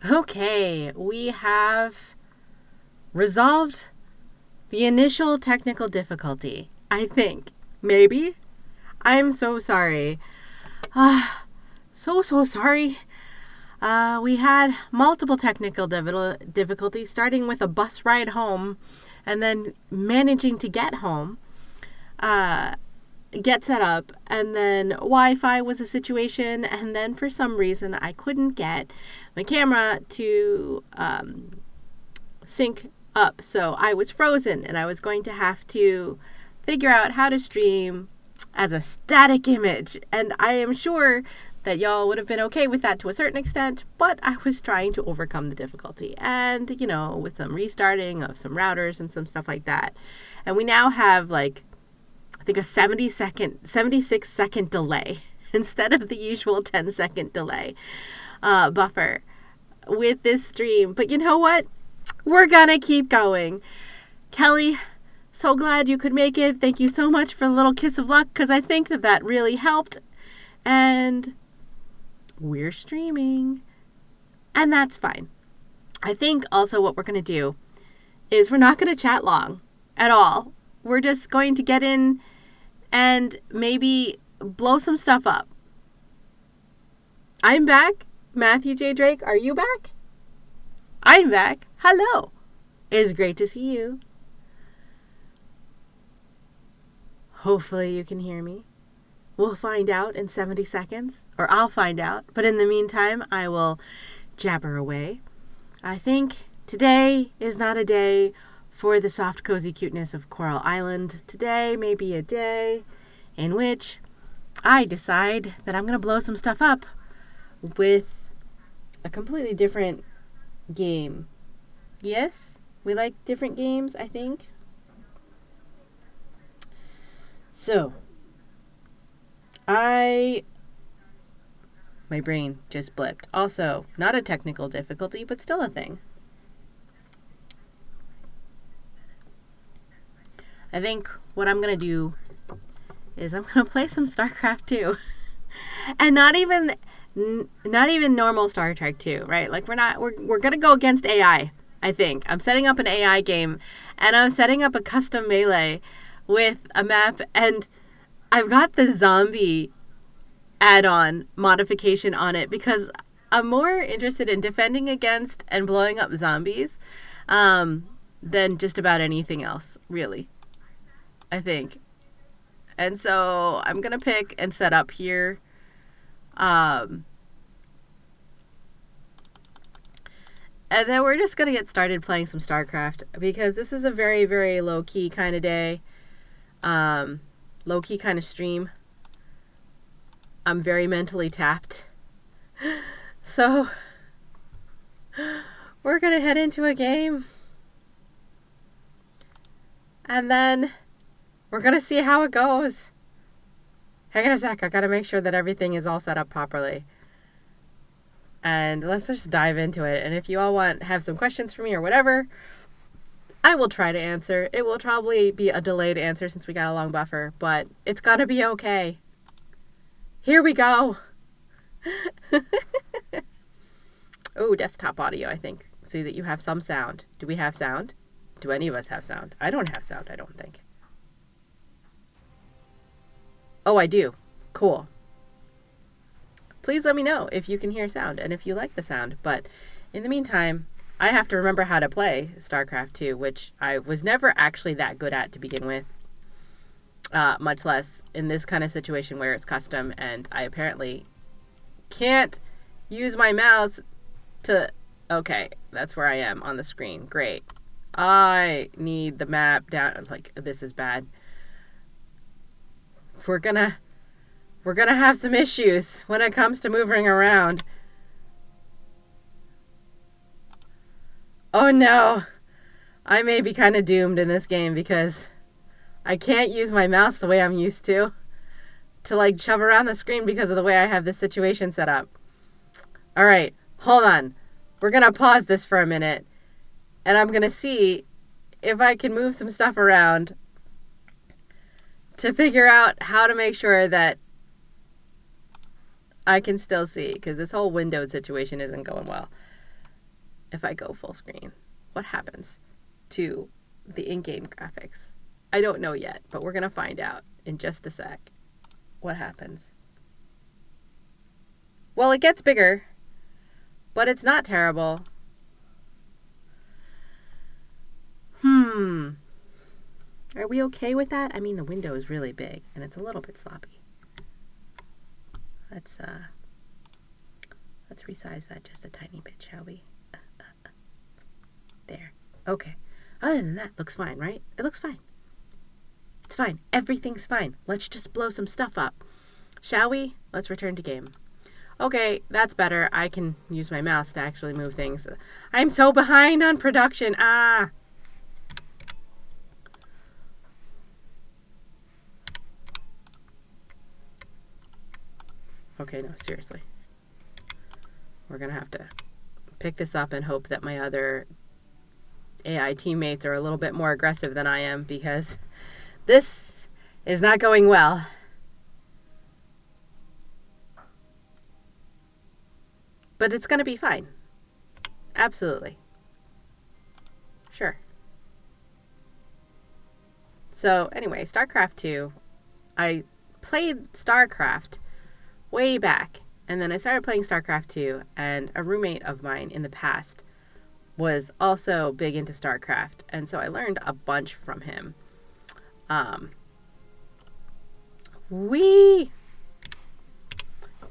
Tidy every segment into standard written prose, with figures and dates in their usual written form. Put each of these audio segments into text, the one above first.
Okay, we have resolved the initial technical difficulty, I think. Maybe? I'm so sorry. So sorry. We had multiple technical difficulties, starting with a bus ride home and then managing to get home, get set up, and then Wi-Fi was a situation, and then for some reason I couldn't get my camera to sync up, so I was frozen, and I was going to have to figure out how to stream as a static image, and I am sure that y'all would have been okay with that to a certain extent, but I was trying to overcome the difficulty, and with some restarting of some routers and some stuff like that, and we now have like I think a 76-second delay instead of the usual 10-second delay buffer with this stream. But you know what? We're gonna keep going. Kelly, so glad you could make it. Thank you so much for the little kiss of luck, because I think that really helped. And we're streaming. And that's fine. I think also what we're going to do is we're not going to chat long at all. We're just going to get in and maybe blow some stuff up. I'm back. Matthew J. Drake, are you back? I'm back. Hello. It's great to see you. Hopefully you can hear me. We'll find out in 70 seconds, or I'll find out. But in the meantime, I will jabber away. I think today is not a day for the soft, cozy cuteness of Coral Island. Today may be a day in which I decide that I'm going to blow some stuff up with a completely different game. Yes, we like different games, I think. So, my brain just blipped. Also, not a technical difficulty, but still a thing. I think what I'm going to do is I'm going to play some StarCraft 2. And not even normal Star Trek 2, right? Like we're going to go against AI, I think. I'm setting up an AI game, and I'm setting up a custom melee with a map, and I've got the zombie add-on modification on it because I'm more interested in defending against and blowing up zombies than just about anything else, really, I think. And so I'm going to pick and set up here. And then we're just going to get started playing some StarCraft because this is a very, very low-key kind of day. Low-key kind of stream. I'm very mentally tapped. So, we're going to head into a game. And then we're going to see how it goes. Hang on a sec. I got to make sure that everything is all set up properly. And let's just dive into it. And if you all have some questions for me or whatever, I will try to answer. It will probably be a delayed answer since we got a long buffer, but it's got to be okay. Here we go. Oh, desktop audio, I think, so that you have some sound. Do we have sound? Do any of us have sound? I don't have sound, I don't think. Oh, I do. Cool. Please let me know if you can hear sound and if you like the sound. But in the meantime, I have to remember how to play StarCraft 2, which I was never actually that good at to begin with. Much less in this kind of situation where it's custom and I apparently can't use my mouse to... Okay, that's where I am on the screen. Great. I need the map down. Like, this is bad. We're gonna have some issues when it comes to moving around. Oh no. I may be kind of doomed in this game because I can't use my mouse the way I'm used to like shove around the screen because of the way I have this situation set up. All right, hold on. We're going to pause this for a minute and I'm going to see if I can move some stuff around to figure out how to make sure that I can still see, because this whole windowed situation isn't going well. if I go full screen? What happens to the in-game graphics? I don't know yet, but we're going to find out in just a sec what happens. Well, it gets bigger, but it's not terrible. Are we okay with that? I mean, the window is really big, and it's a little bit sloppy. Let's resize that just a tiny bit, shall we? There. Okay. Other than that, looks fine, right? It looks fine. It's fine. Everything's fine. Let's just blow some stuff up. Shall we? Let's return to game. Okay, that's better. I can use my mouse to actually move things. I'm so behind on production. Okay, no, seriously. We're going to have to pick this up and hope that my other AI teammates are a little bit more aggressive than I am, because this is not going well. But it's going to be fine. Absolutely. Sure. So anyway, StarCraft 2. I played StarCraft way back, and then I started playing StarCraft 2, and a roommate of mine in the past was also big into StarCraft, and so I learned a bunch from him. But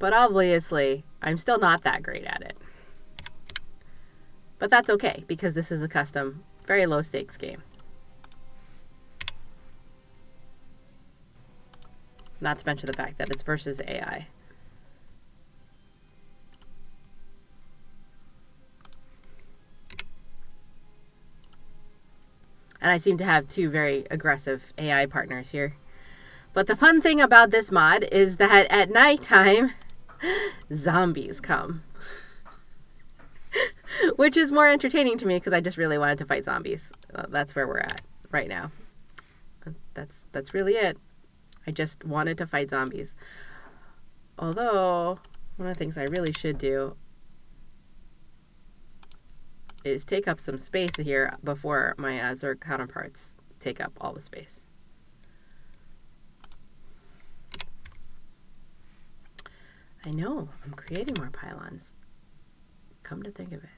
obviously, I'm still not that great at it. But that's okay, because this is a custom, very low stakes game. Not to mention the fact that it's versus AI. And I seem to have two very aggressive AI partners here. But the fun thing about this mod is that at nighttime, zombies come. Which is more entertaining to me because I just really wanted to fight zombies. That's where we're at right now. That's really it. I just wanted to fight zombies. Although, one of the things I really should do is take up some space here before my Zerg counterparts take up all the space. I know, I'm creating more pylons. Come to think of it.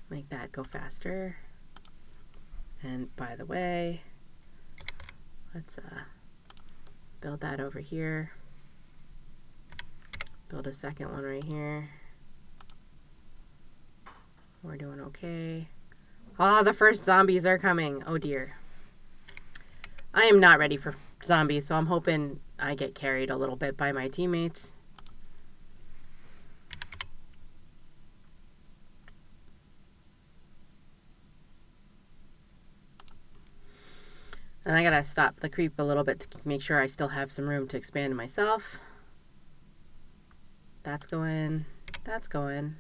Make that go faster. And by the way, let's build that over here. Build a second one right here. We're doing okay. Ah, the first zombies are coming. Oh dear. I am not ready for zombies, so I'm hoping I get carried a little bit by my teammates. And I gotta stop the creep a little bit to make sure I still have some room to expand myself. That's going. That's going.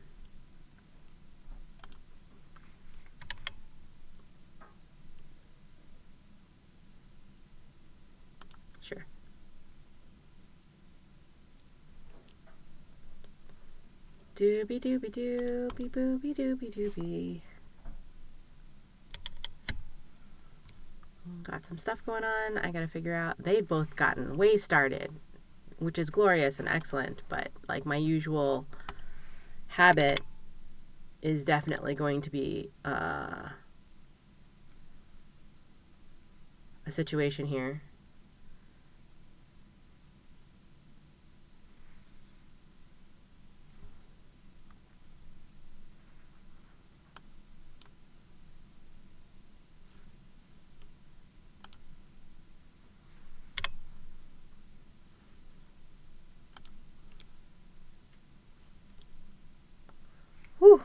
Sure. Doobie doobie doobie boobie doobie doobie. Got some stuff going on. I gotta figure out. They've both gotten way started, which is glorious and excellent, but like my usual habit is definitely going to be a situation here. Whew.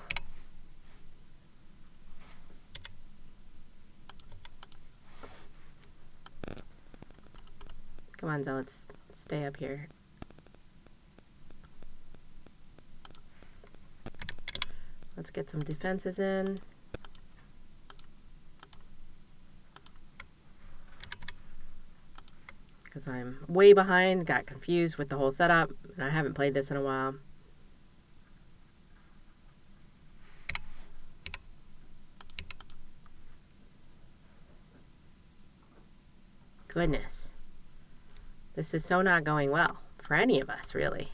Come on, Zealots, stay up here. Let's get some defenses in. because I'm way behind, got confused with the whole setup, and I haven't played this in a while. Goodness. This is so not going well for any of us, really.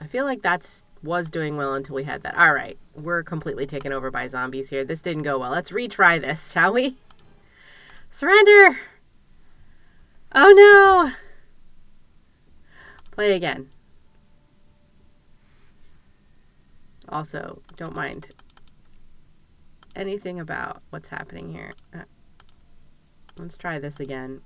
I feel like was doing well until we had that. All right, we're completely taken over by zombies here. This didn't go well. Let's retry this, shall we? Surrender! Oh no! Play again. Also, don't mind anything about what's happening here. Let's try this again.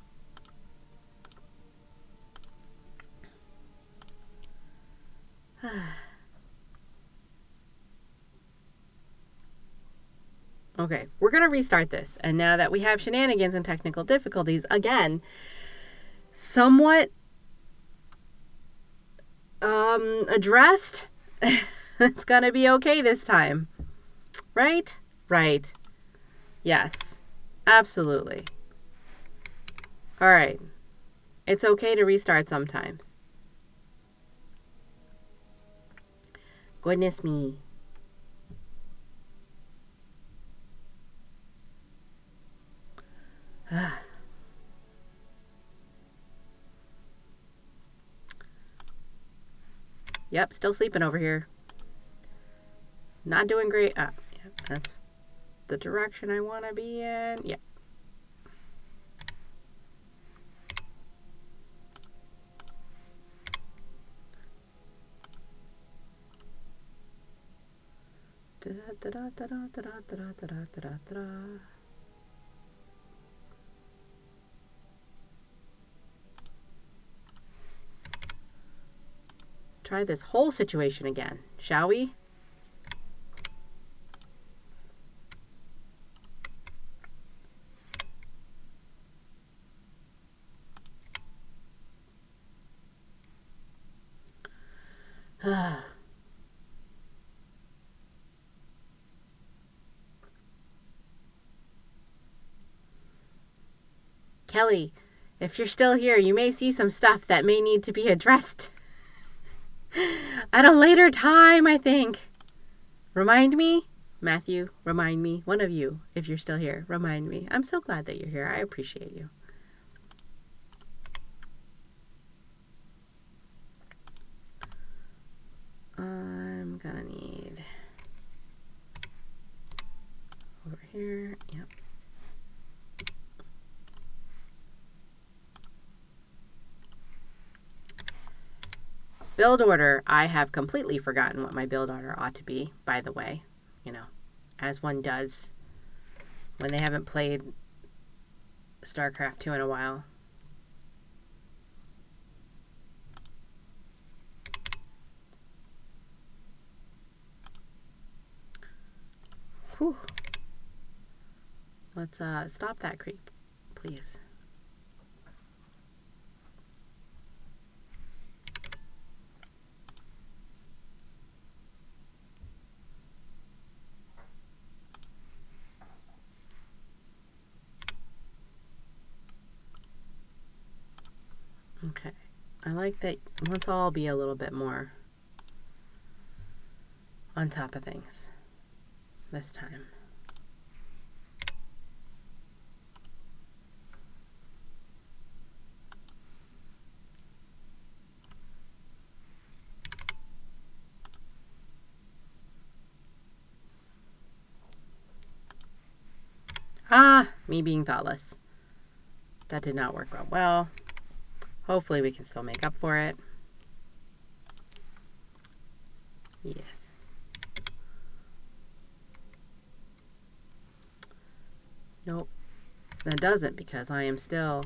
Okay, we're going to restart this. And now that we have shenanigans and technical difficulties, again, somewhat addressed, it's going to be okay this time. Right? Right. Yes, absolutely. All right. It's okay to restart sometimes. Goodness me. Yep, still sleeping over here. Not doing great. Yeah, that's the direction I want to be in. Yeah. Try this whole situation again, shall we? Kelly, if you're still here, you may see some stuff that may need to be addressed at a later time, I think. Remind me? Matthew, remind me. One of you, if you're still here, remind me. I'm so glad that you're here. I appreciate you. I'm gonna need over here. Yep. Build order. I have completely forgotten what my build order ought to be, by the way. You know, as one does when they haven't played StarCraft 2 in a while. Whew. Let's stop that creep, please. Okay, I like that. Let's all be a little bit more on top of things this time. Me being thoughtless. That did not work out well. Hopefully we can still make up for it. Yes. Nope. That doesn't, because I am still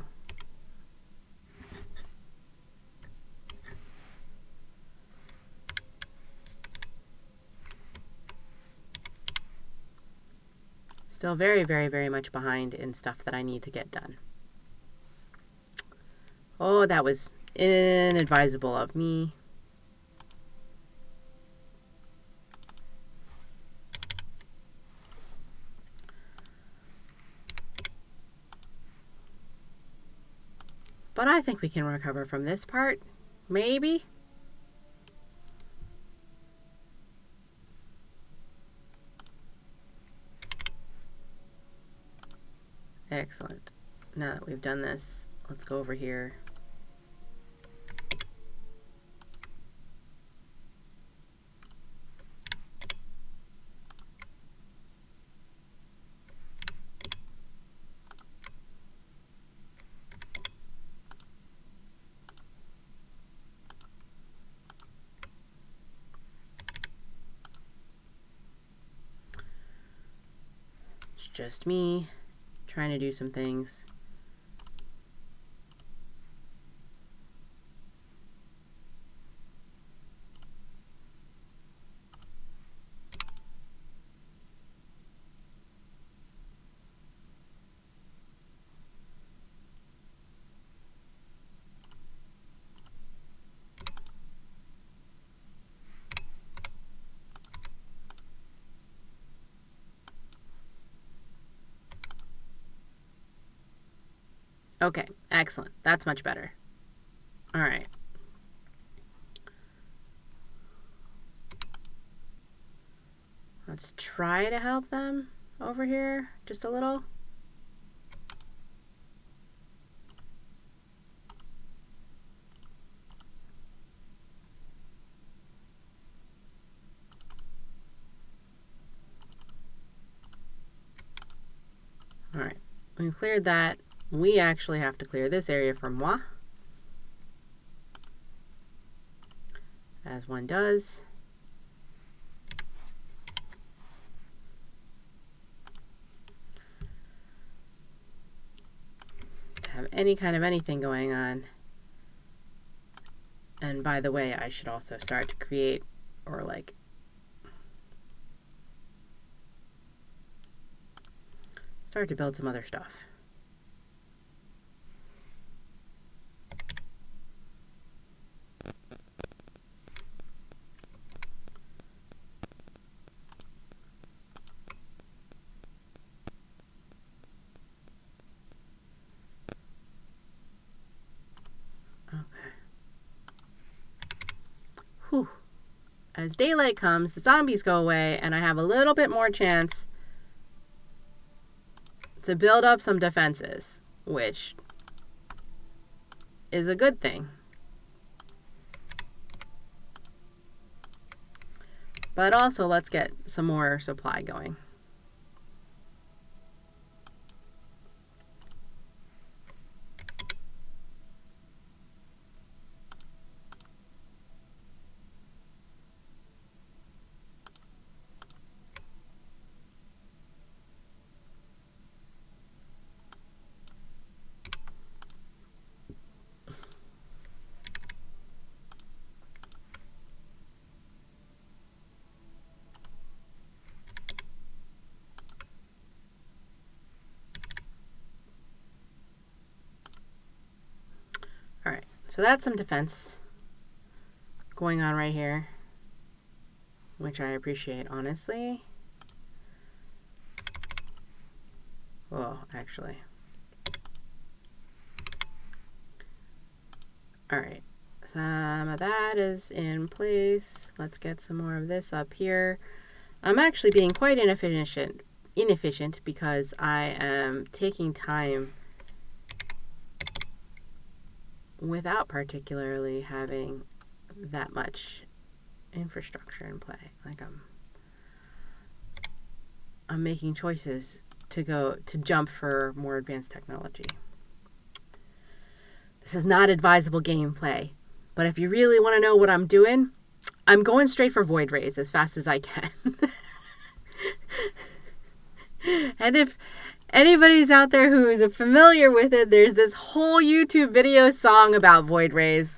very, very, very much behind in stuff that I need to get done. Oh, that was inadvisable of me. But I think we can recover from this part. Maybe. Excellent. Now that we've done this, let's go over here. It's just me trying to do some things. Okay, excellent. That's much better. All right. Let's try to help them over here just a little. All right, we've cleared that. We actually have to clear this area for moi, as one does. To have any kind of anything going on. And by the way, I should also start to create, or like, start to build some other stuff. Whew. As daylight comes, the zombies go away, and I have a little bit more chance to build up some defenses, which is a good thing. But also, let's get some more supply going. All right, so that's some defense going on right here, which I appreciate, honestly. Well, actually. All right, some of that is in place. Let's get some more of this up here. I'm actually being quite inefficient because I am taking time without particularly having that much infrastructure in play. Like I'm making choices to jump for more advanced technology. This is not advisable gameplay, but if you really want to know what I'm doing, I'm going straight for void rays as fast as I can. And if anybody's out there who is familiar with it, there's this whole YouTube video song about void rays.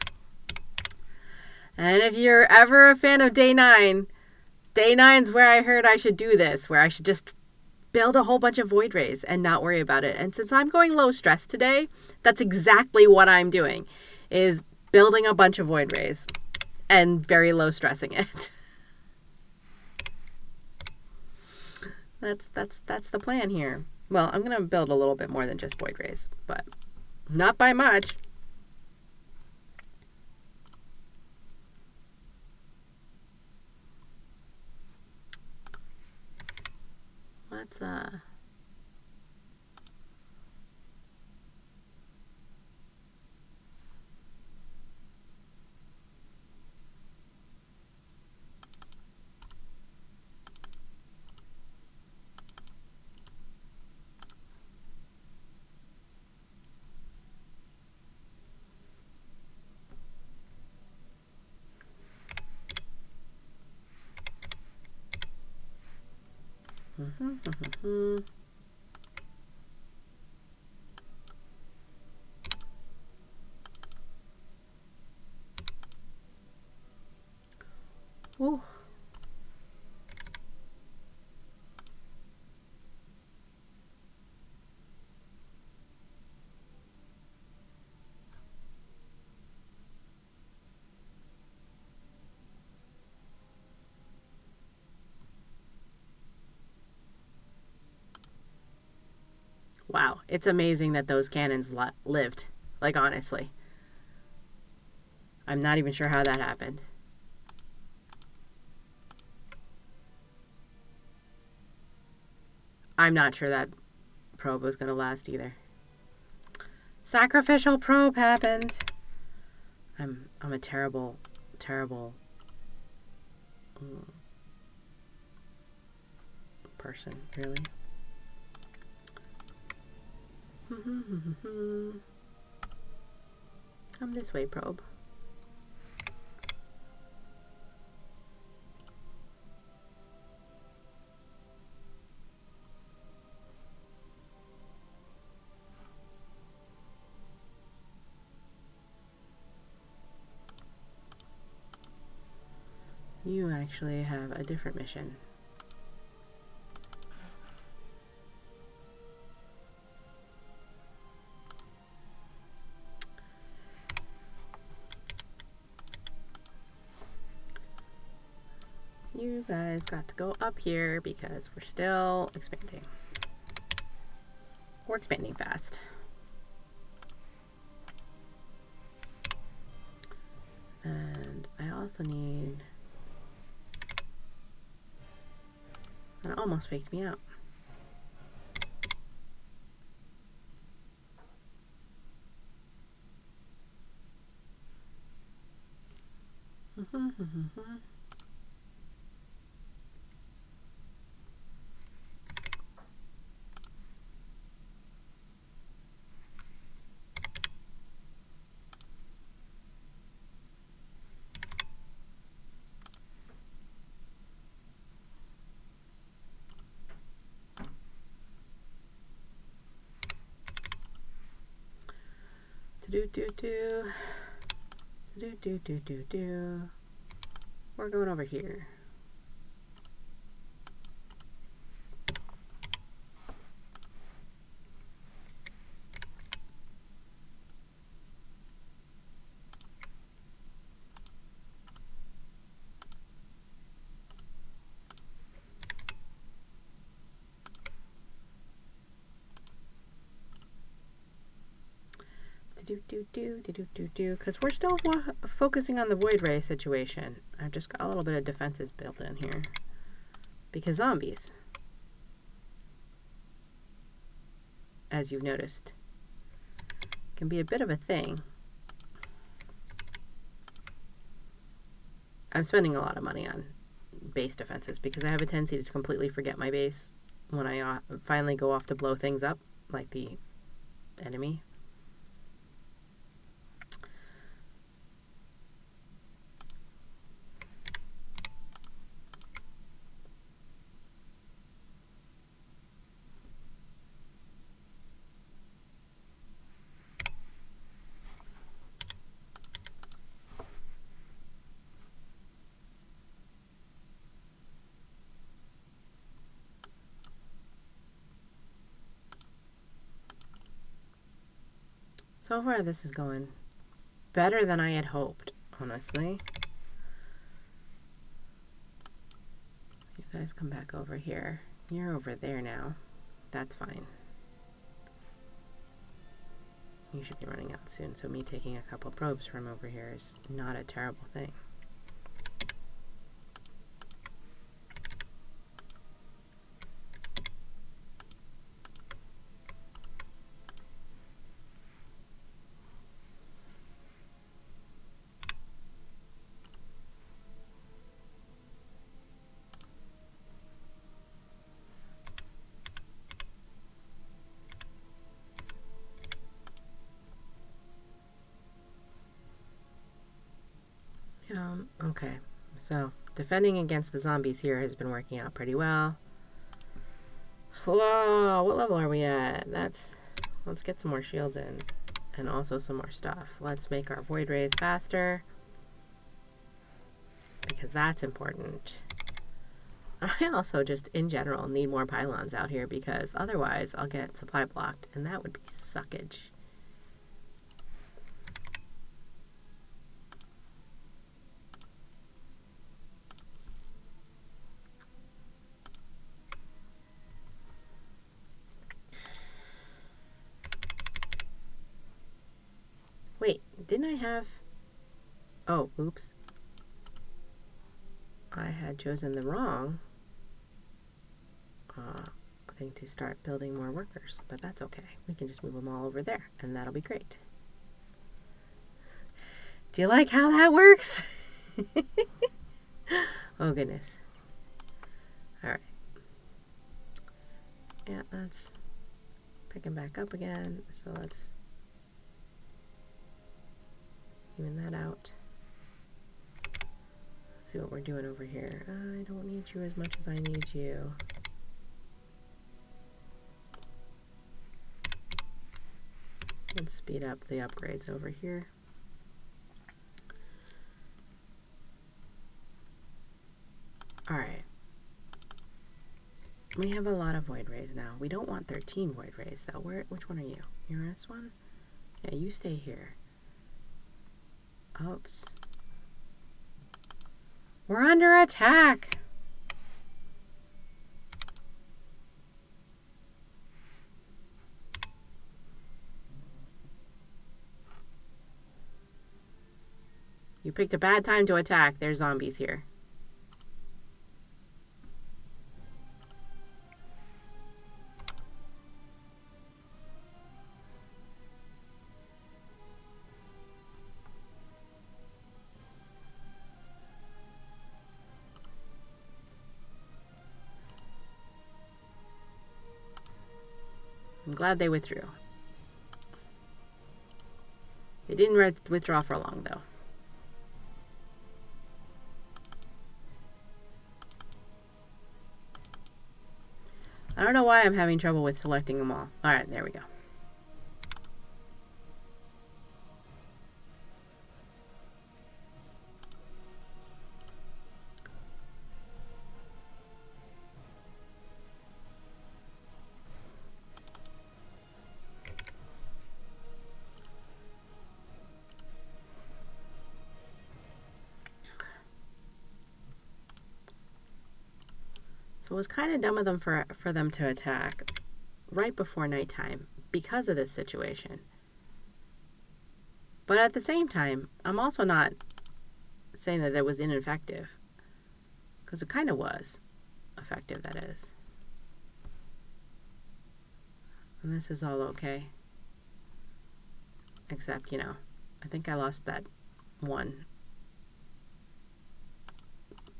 And if you're ever a fan of Day 9, Day 9's where I heard I should do this, where I should just build a whole bunch of void rays and not worry about it. And since I'm going low stress today, that's exactly what I'm doing, is building a bunch of void rays and very low stressing it. That's the plan here. Well, I'm going to build a little bit more than just void rays, but not by much. Ooh. Wow, it's amazing that those cannons lived. Like, honestly. I'm not even sure how that happened. I'm not sure that probe was going to last either. Sacrificial probe happened. I'm a terrible person, really. Come this way, probe. You actually have a different mission. You guys got to go up here because we're still expanding. We're expanding fast. And I also need... That almost faked me out. We're going over here. Because we're still focusing on the void ray situation. I've just got a little bit of defenses built in here. Because zombies, as you've noticed, can be a bit of a thing. I'm spending a lot of money on base defenses because I have a tendency to completely forget my base when I finally go off to blow things up, like the enemy. So far, this is going better than I had hoped, honestly. You guys come back over here. You're over there now. That's fine. You should be running out soon, so me taking a couple probes from over here is not a terrible thing. Okay, so defending against the zombies here has been working out pretty well. Whoa, what level are we at? Let's get some more shields in. And also some more stuff. Let's make our void rays faster. Because that's important. I also just, in general, need more pylons out here because otherwise I'll get supply blocked. And that would be suckage. Wait, didn't I have... Oh, oops. I had chosen the wrong thing to start building more workers, but that's okay. We can just move them all over there, and that'll be great. Do you like how that works? Oh, goodness. All right. Yeah, that's picking back up again, so let's even that out. Let's see what we're doing over here. I don't need you as much as I need you. Let's speed up the upgrades over here. All right. We have a lot of void rays now. We don't want 13 void rays though. Which one are you? You're this one? Yeah, you stay here. Oops. We're under attack. You picked a bad time to attack. There's zombies here. I'm glad they withdrew. They didn't withdraw for long, though. I don't know why I'm having trouble with selecting them all. All right, there we go. So it was kind of dumb of them for them to attack right before nighttime because of this situation. But at the same time, I'm also not saying that it was ineffective, because it kind of was effective, that is. And this is all okay. Except, you know, I think I lost that one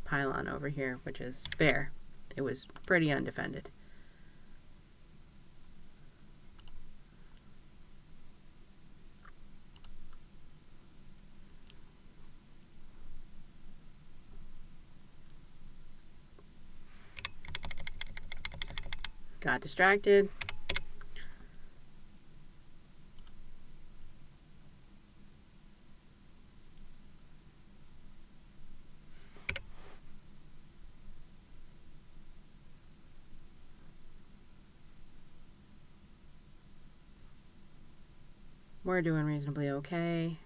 pylon over here, which is fair. It was pretty undefended. Got distracted. We're doing reasonably okay.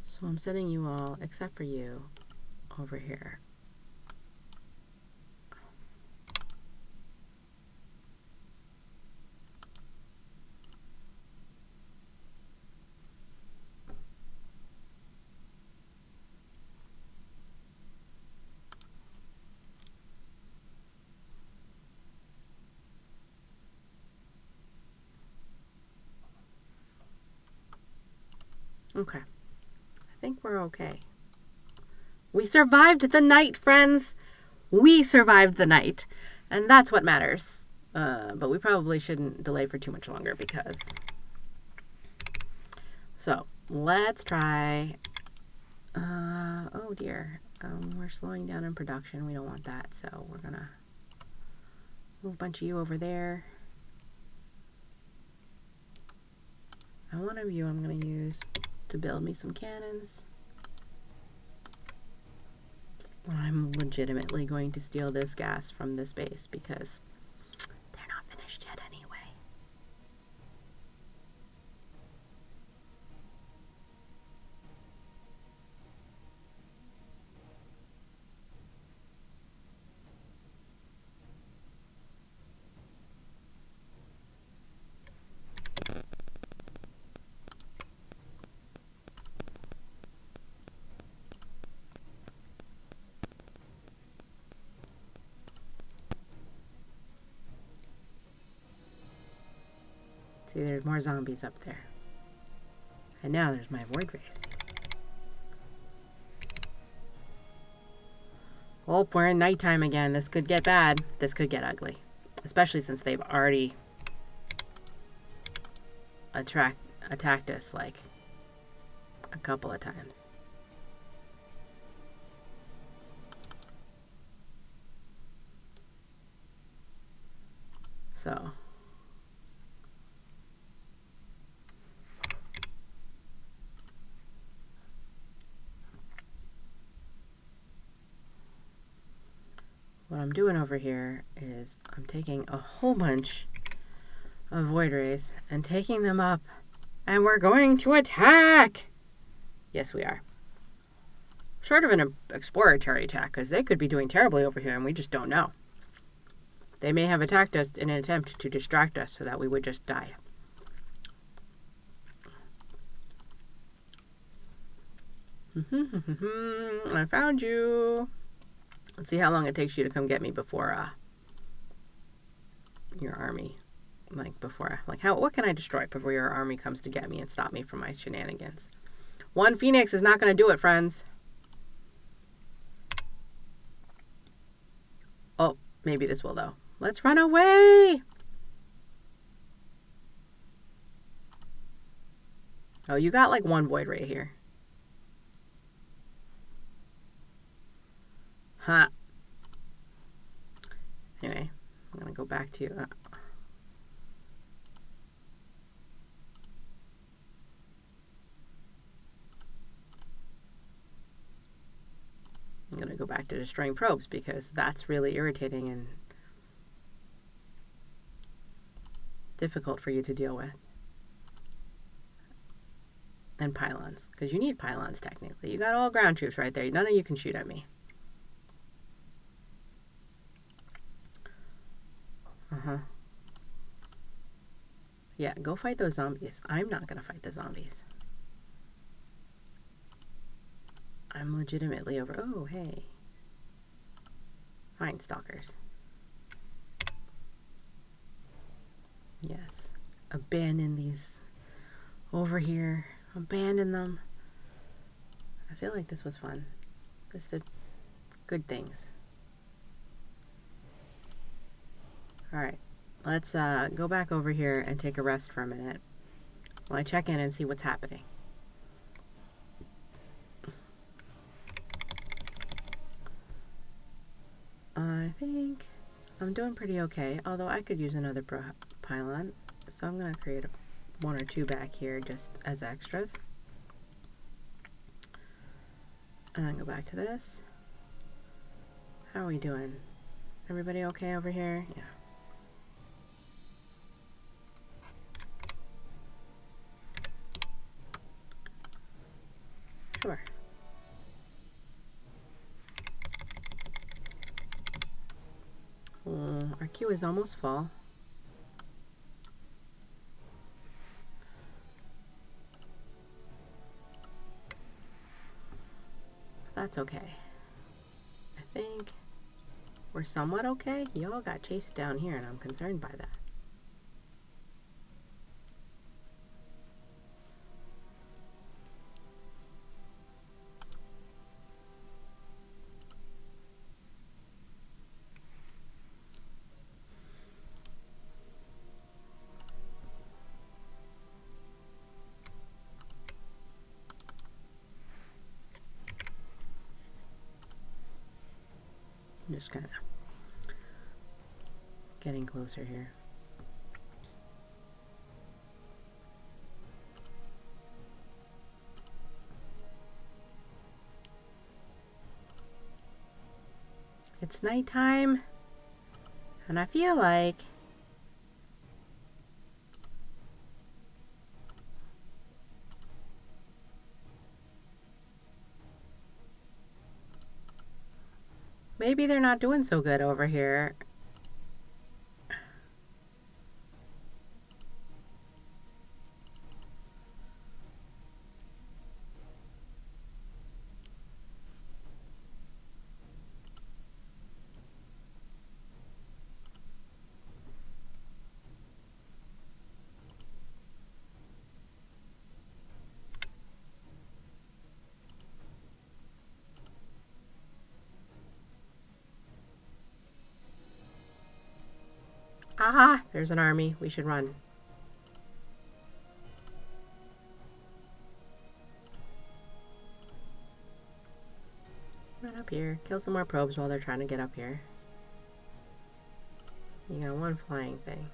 So I'm setting you all, except for you, over here. Okay. I think we're okay. We survived the night, friends. We survived the night. And that's what matters. But we probably shouldn't delay for too much longer because... So, let's try... oh dear. We're slowing down in production. We don't want that, so we're gonna move a bunch of you over there. And one of you I'm gonna use to build me some cannons. I'm legitimately going to steal this gas from this base because they're not finished yet anyway. See, there's more zombies up there. And now there's my void rays. Oh, we're in nighttime again. This could get bad. This could get ugly. Especially since they've already attacked us like a couple of times. So what I'm doing over here is I'm taking a whole bunch of void rays and taking them up, and we're going to attack. Yes, we are. Short of an exploratory attack, because they could be doing terribly over here and we just don't know. They may have attacked us in an attempt to distract us so that we would just die. I found you. Let's see how long it takes you to come get me before your army. What can I destroy before your army comes to get me and stop me from my shenanigans? One Phoenix is not going to do it, friends. Oh, maybe this will, though. Let's run away! Oh, you got like one void ray here. Huh. Anyway, I'm going to go back to... I'm going to go back to destroying probes because that's really irritating and difficult for you to deal with. And pylons, because you need pylons technically. You got all ground troops right there. None of you can shoot at me. Yeah, go fight those zombies. I'm not going to fight the zombies. I'm legitimately over... Oh, hey. Fine, stalkers. Yes. Abandon these over here. Abandon them. I feel like this was fun. Just did good things. Alright. Let's go back over here and take a rest for a minute while I check in and see what's happening. I think I'm doing pretty okay, although I could use another pylon, so I'm going to create one or two back here just as extras. And then go back to this. How are we doing? Everybody okay over here? Yeah. Sure. Our queue is almost full. That's okay. I think we're somewhat okay. Y'all got chased down here and I'm concerned by that. Just kind of getting closer here. It's nighttime, and I feel like maybe they're not doing so good over here. Aha! There's an army. We should run. Run up here. Kill some more probes while they're trying to get up here. You got one flying thing.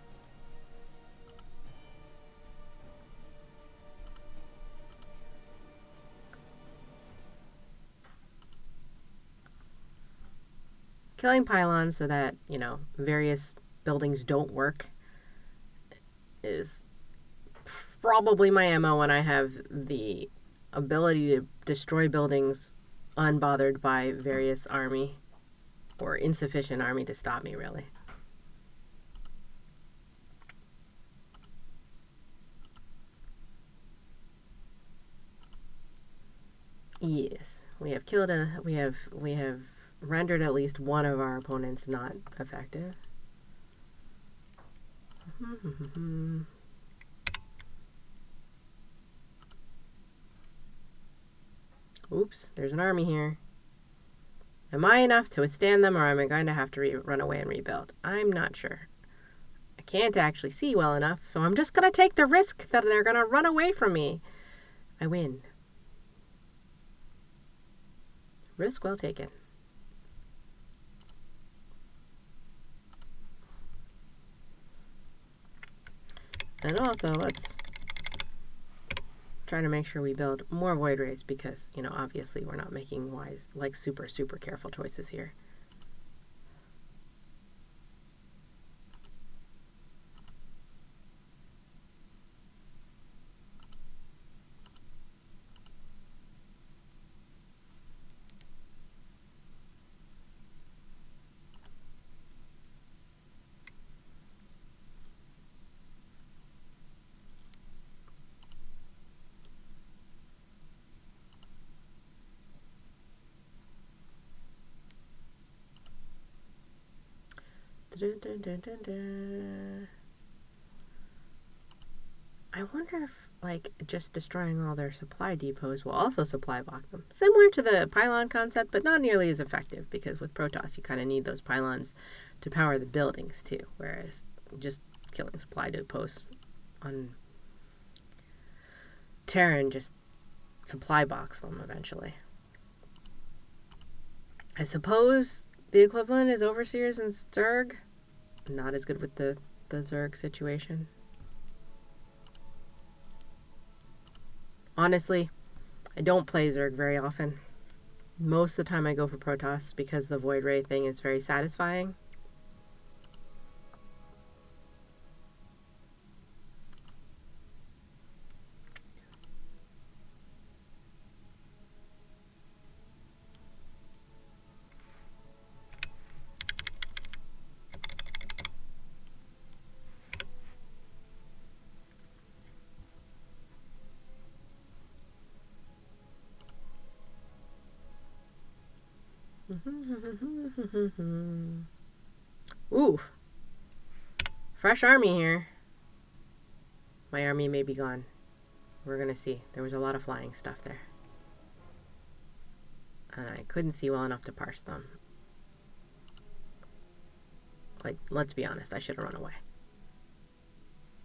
Killing pylons so that, you know, various buildings don't work is probably my MO when I have the ability to destroy buildings unbothered by various army or insufficient army to stop me, really. Yes, we have killed we have rendered at least one of our opponents not effective. Oops, there's an army here. Am I enough to withstand them, or am I going to have to run away and rebuild? I'm not sure. I can't actually see well enough, so I'm just going to take the risk that they're going to run away from me. I win. Risk well taken. And also, let's try to make sure we build more void rays because, you know, obviously we're not making wise, like super careful choices here. I wonder if, like, just destroying all their supply depots will also supply block them. Similar to the pylon concept, but not nearly as effective, because with Protoss you kind of need those pylons to power the buildings too, whereas just killing supply depots on Terran just supply box them eventually. I suppose the equivalent is Overseers and Zerg. Not as good with the Zerg situation. Honestly, I don't play Zerg very often. Most of the time I go for Protoss because the Void Ray thing is very satisfying. Ooh. Fresh army here. My army may be gone. We're gonna see. There was a lot of flying stuff there. And I couldn't see well enough to parse them. Like, let's be honest, I should have run away.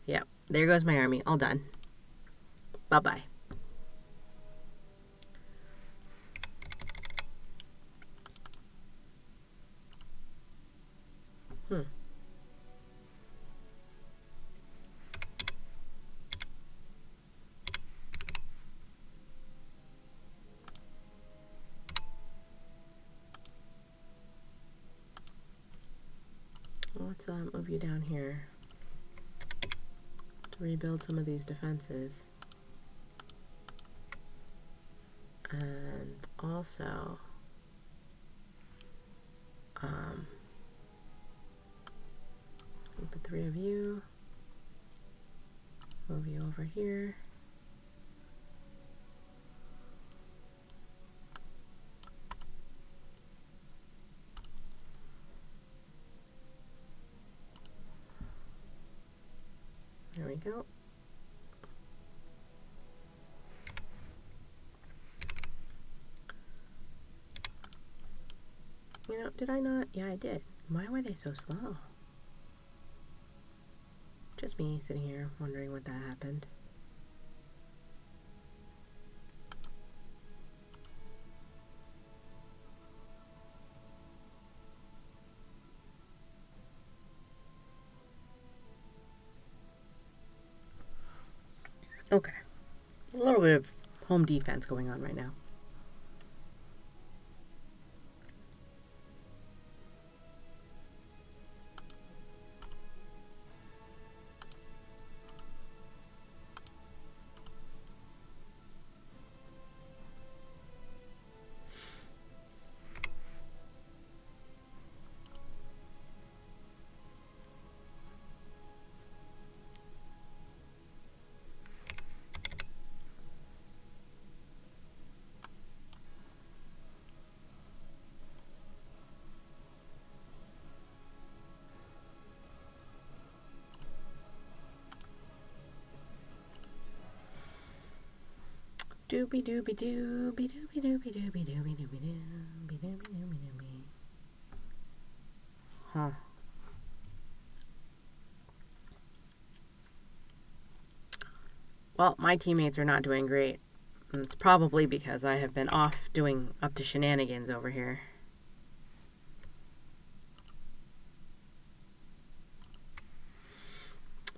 Yep, there goes my army. All done. Bye-bye. Hmm. Let's move you down here to rebuild some of these defenses. And also, the 3 of you, move you over here. There we go. You know, did I not? Yeah, I did. Why were they so slow? Just me sitting here wondering what that happened. Okay. A little bit of home defense going on right now. Doobie doobie doobie doobie doobie doobie doobie doobie doobie doobie doobie doobie. Huh. Well, my teammates are not doing great. And it's probably because I have been off doing up to shenanigans over here.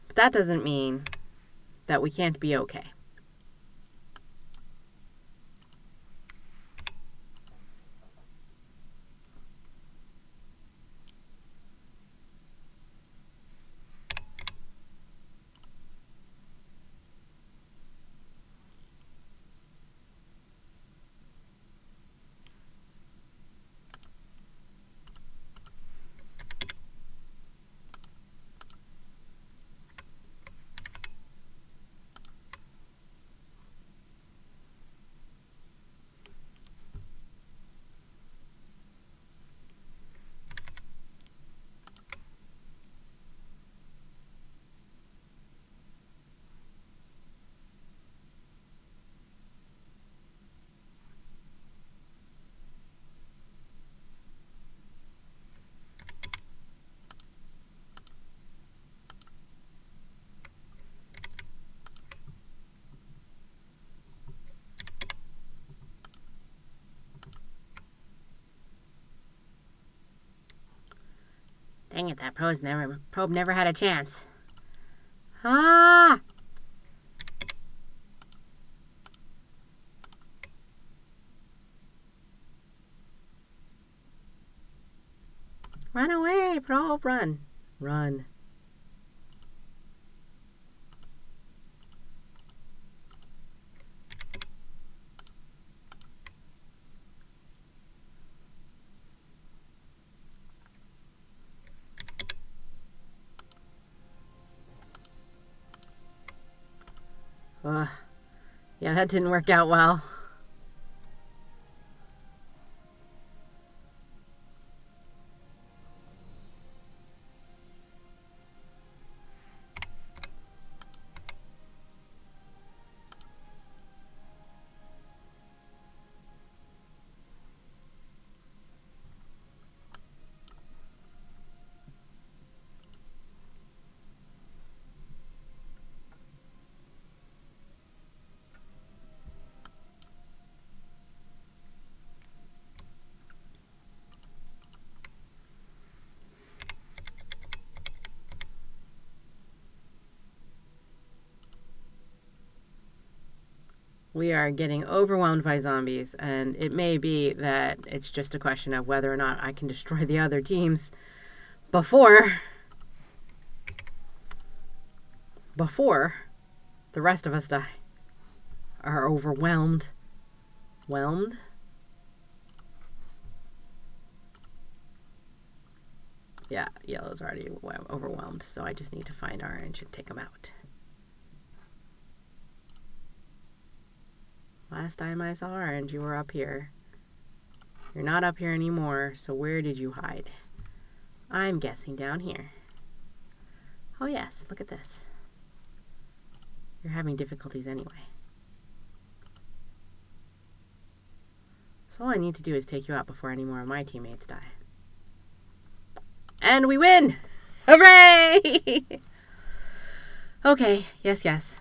But that doesn't mean that we can't be okay. Dang it, that probe never had a chance. Ah! Run away, probe, run. Run. Ugh. Yeah, that didn't work out well. We are getting overwhelmed by zombies, and it may be that it's just a question of whether or not I can destroy the other teams before the rest of us die. Are overwhelmed. Whelmed? Yeah, yellow's already overwhelmed, so I just need to find orange and take them out. Last time I saw orange, you were up here. You're not up here anymore, so where did you hide? I'm guessing down here. Oh yes, look at this. You're having difficulties anyway. So all I need to do is take you out before any more of my teammates die. And we win! Hooray! Okay, yes. Yes.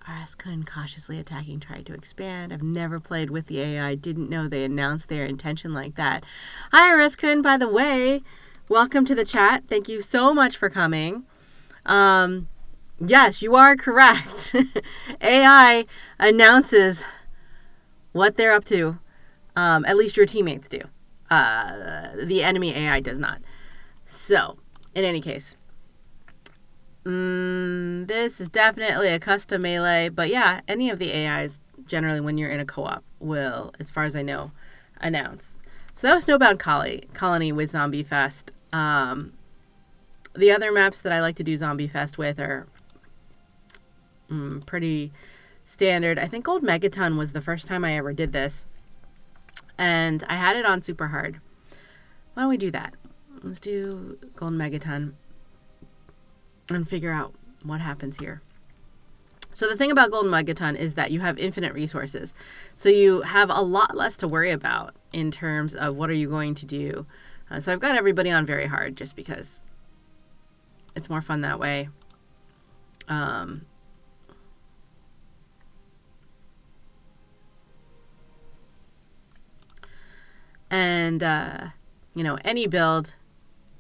Araskun cautiously attacking, tried to expand. I've never played with the AI. Didn't know they announced their intention like that. Hi, Araskun, by the way. Welcome to the chat. Thank you so much for coming. Yes, you are correct. AI announces what they're up to. At least your teammates do. The enemy AI does not. So, in any case, this is definitely a custom melee, but yeah, any of the AIs, generally when you're in a co-op, will, as far as I know, announce. So that was Snowbound Colony with Zombie Fest. The other maps that I like to do Zombie Fest with are pretty standard. I think Gold Megaton was the first time I ever did this, and I had it on super hard. Why don't we do that? Let's do Gold Megaton and figure out what happens here. So the thing about Golden Megaton is that you have infinite resources. So you have a lot less to worry about in terms of what are you going to do. So I've got everybody on very hard just because it's more fun that way. Any build,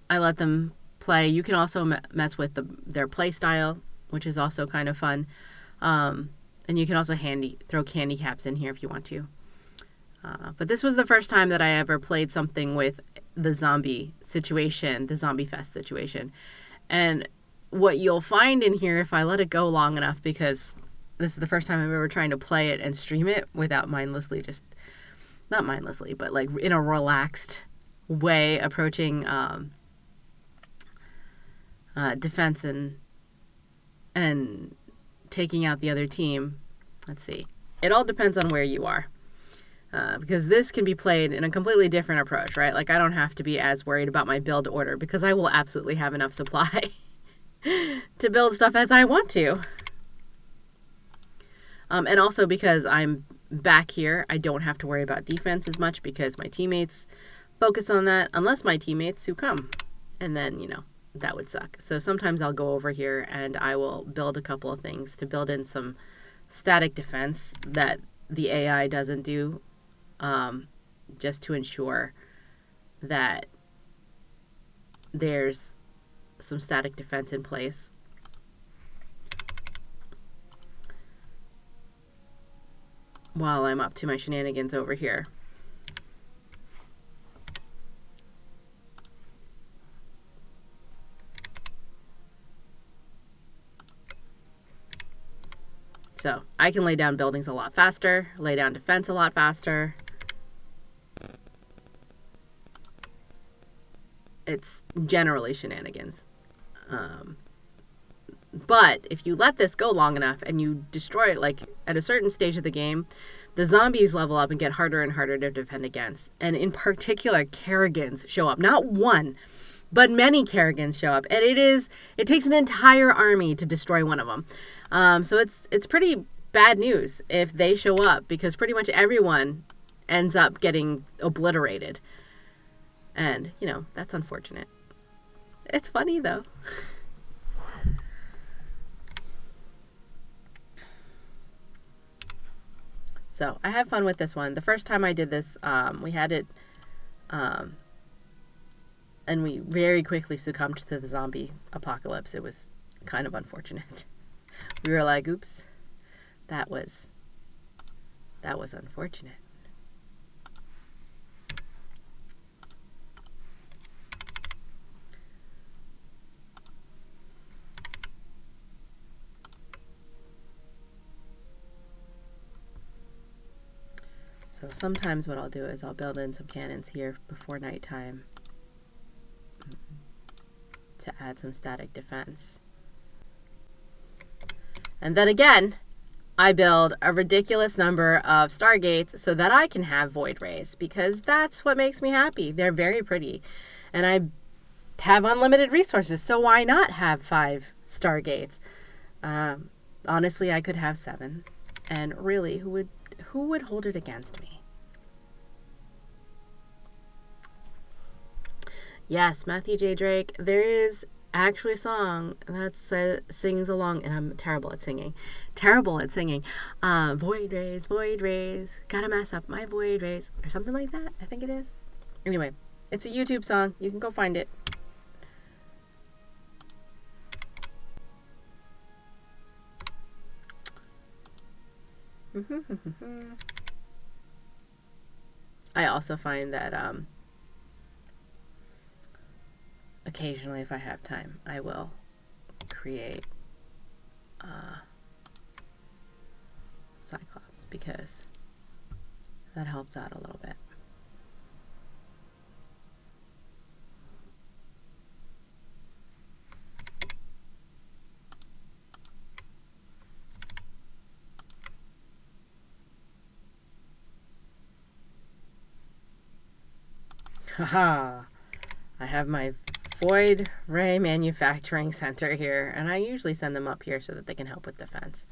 I let them play. You can also mess with their play style, which is also kind of fun. And you can also throw handicaps in here if you want to. But this was the first time that I ever played something with the zombie situation, the Zombie Fest situation. And what you'll find in here, if I let it go long enough, because this is the first time I've ever tried to play it and stream it without mindlessly, not mindlessly, but like in a relaxed way approaching defense and taking out the other team. Let's see. It all depends on where you are. Because this can be played in a completely different approach, right? Like I don't have to be as worried about my build order because I will absolutely have enough supply to build stuff as I want to. And also because I'm back here, I don't have to worry about defense as much because my teammates focus on that, unless my teammates succumb. And then, that would suck. So sometimes I'll go over here and I will build a couple of things to build in some static defense that the AI doesn't do, just to ensure that there's some static defense in place. While I'm up to my shenanigans over here. So I can lay down buildings a lot faster, lay down defense a lot faster. It's generally shenanigans. But if you let this go long enough and you destroy it, like at a certain stage of the game, the zombies level up and get harder and harder to defend against. And in particular, Kerrigans show up. Not one, but many Kerrigans show up. And it takes an entire army to destroy one of them. So it's pretty bad news if they show up, because pretty much everyone ends up getting obliterated. And, that's unfortunate. It's funny, though. So I have fun with this one. The first time I did this, we had it And we very quickly succumbed to the zombie apocalypse. It was kind of unfortunate. We were like, oops, that was unfortunate. So sometimes what I'll do is I'll build in some cannons here before nighttime to add some static defense. And then again, I build a ridiculous number of stargates so that I can have void rays, because that's what makes me happy. They're very pretty. And I have unlimited resources, so why not have 5 stargates? Honestly, I could have 7. And really, who would hold it against me? Yes, Matthew J. Drake, there is actually a song that sings along, and I'm terrible at singing. Void rays, gotta mess up my void rays, or something like that, I think it is. Anyway, it's a YouTube song. You can go find it. I also find that occasionally, if I have time, I will create Cyclops, because that helps out a little bit. Haha! I have my Void Ray Manufacturing Center here, and I usually send them up here so that they can help with defense.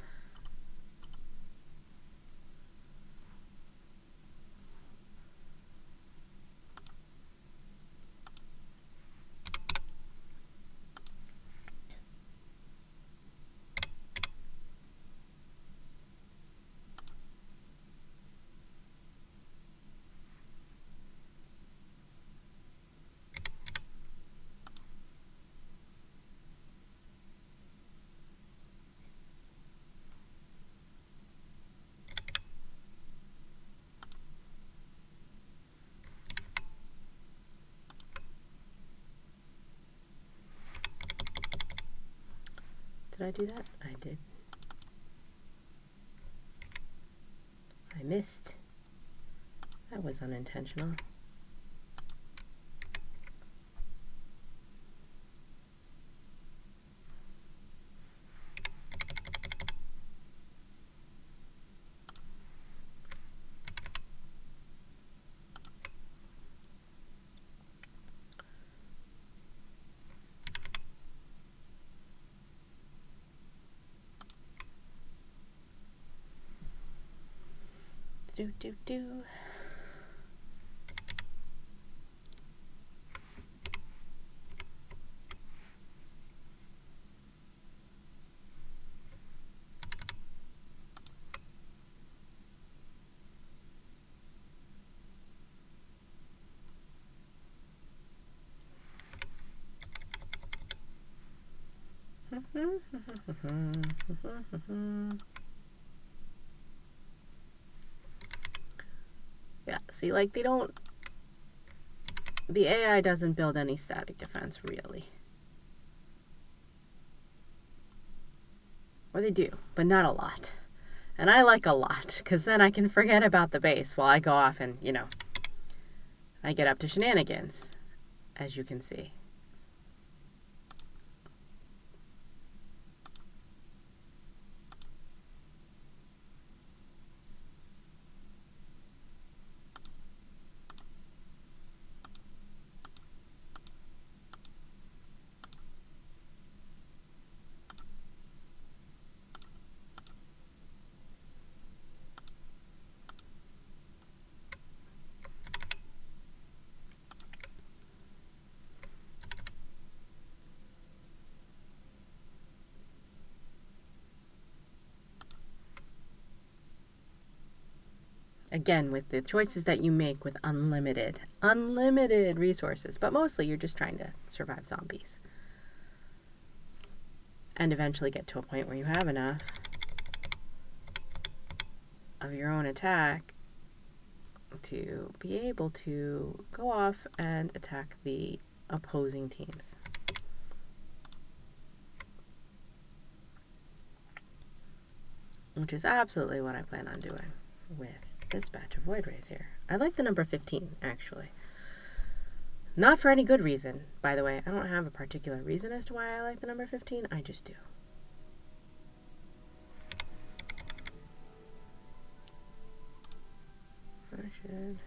Did I do that? I did. I missed. That was unintentional. Do. Yeah, see, like, the AI doesn't build any static defense, really. Or they do, but not a lot. And I like a lot, because then I can forget about the base while I go off and, I get up to shenanigans, as you can see. Again, with the choices that you make with unlimited resources. But mostly you're just trying to survive zombies. And eventually get to a point where you have enough of your own attack to be able to go off and attack the opposing teams. Which is absolutely what I plan on doing with this batch of Void Rays here. I like the number 15, actually. Not for any good reason, by the way. I don't have a particular reason as to why I like the number 15. I just do. I should...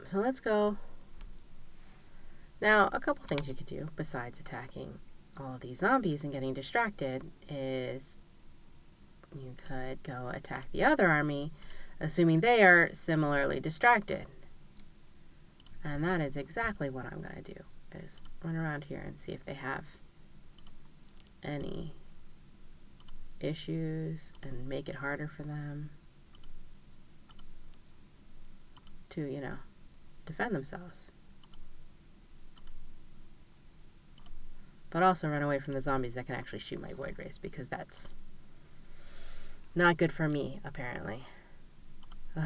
So let's go. Now, a couple things you could do besides attacking all of these zombies and getting distracted is you could go attack the other army, assuming they are similarly distracted. And that is exactly what I'm going to do, is run around here and see if they have any issues and make it harder for them to, you know, defend themselves. But also run away from the zombies that can actually shoot my Void Rays, because that's not good for me, apparently. Ugh.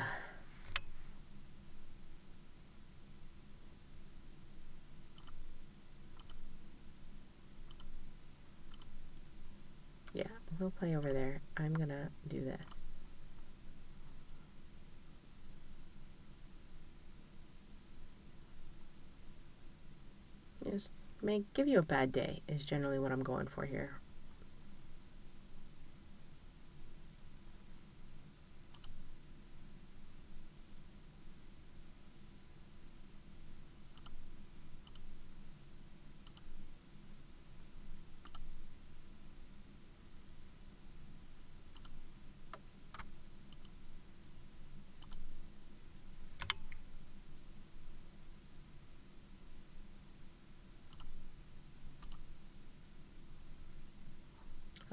Yeah, we'll play over there. I'm gonna do this. Just give you a bad day is generally what I'm going for here.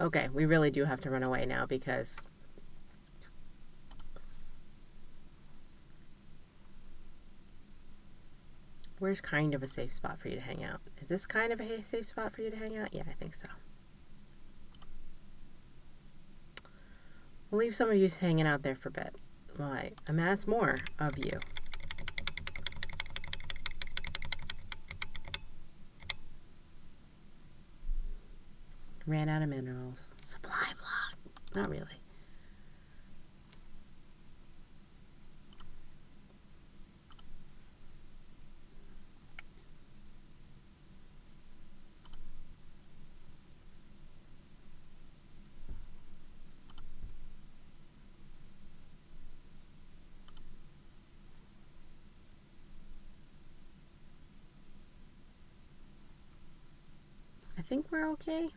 Okay, we really do have to run away now because where's kind of a safe spot for you to hang out? Is this kind of a safe spot for you to hang out? Yeah, I think so. We'll leave some of you hanging out there for a bit while I amass more of you. Ran out of minerals. Supply block. Not really. I think we're okay.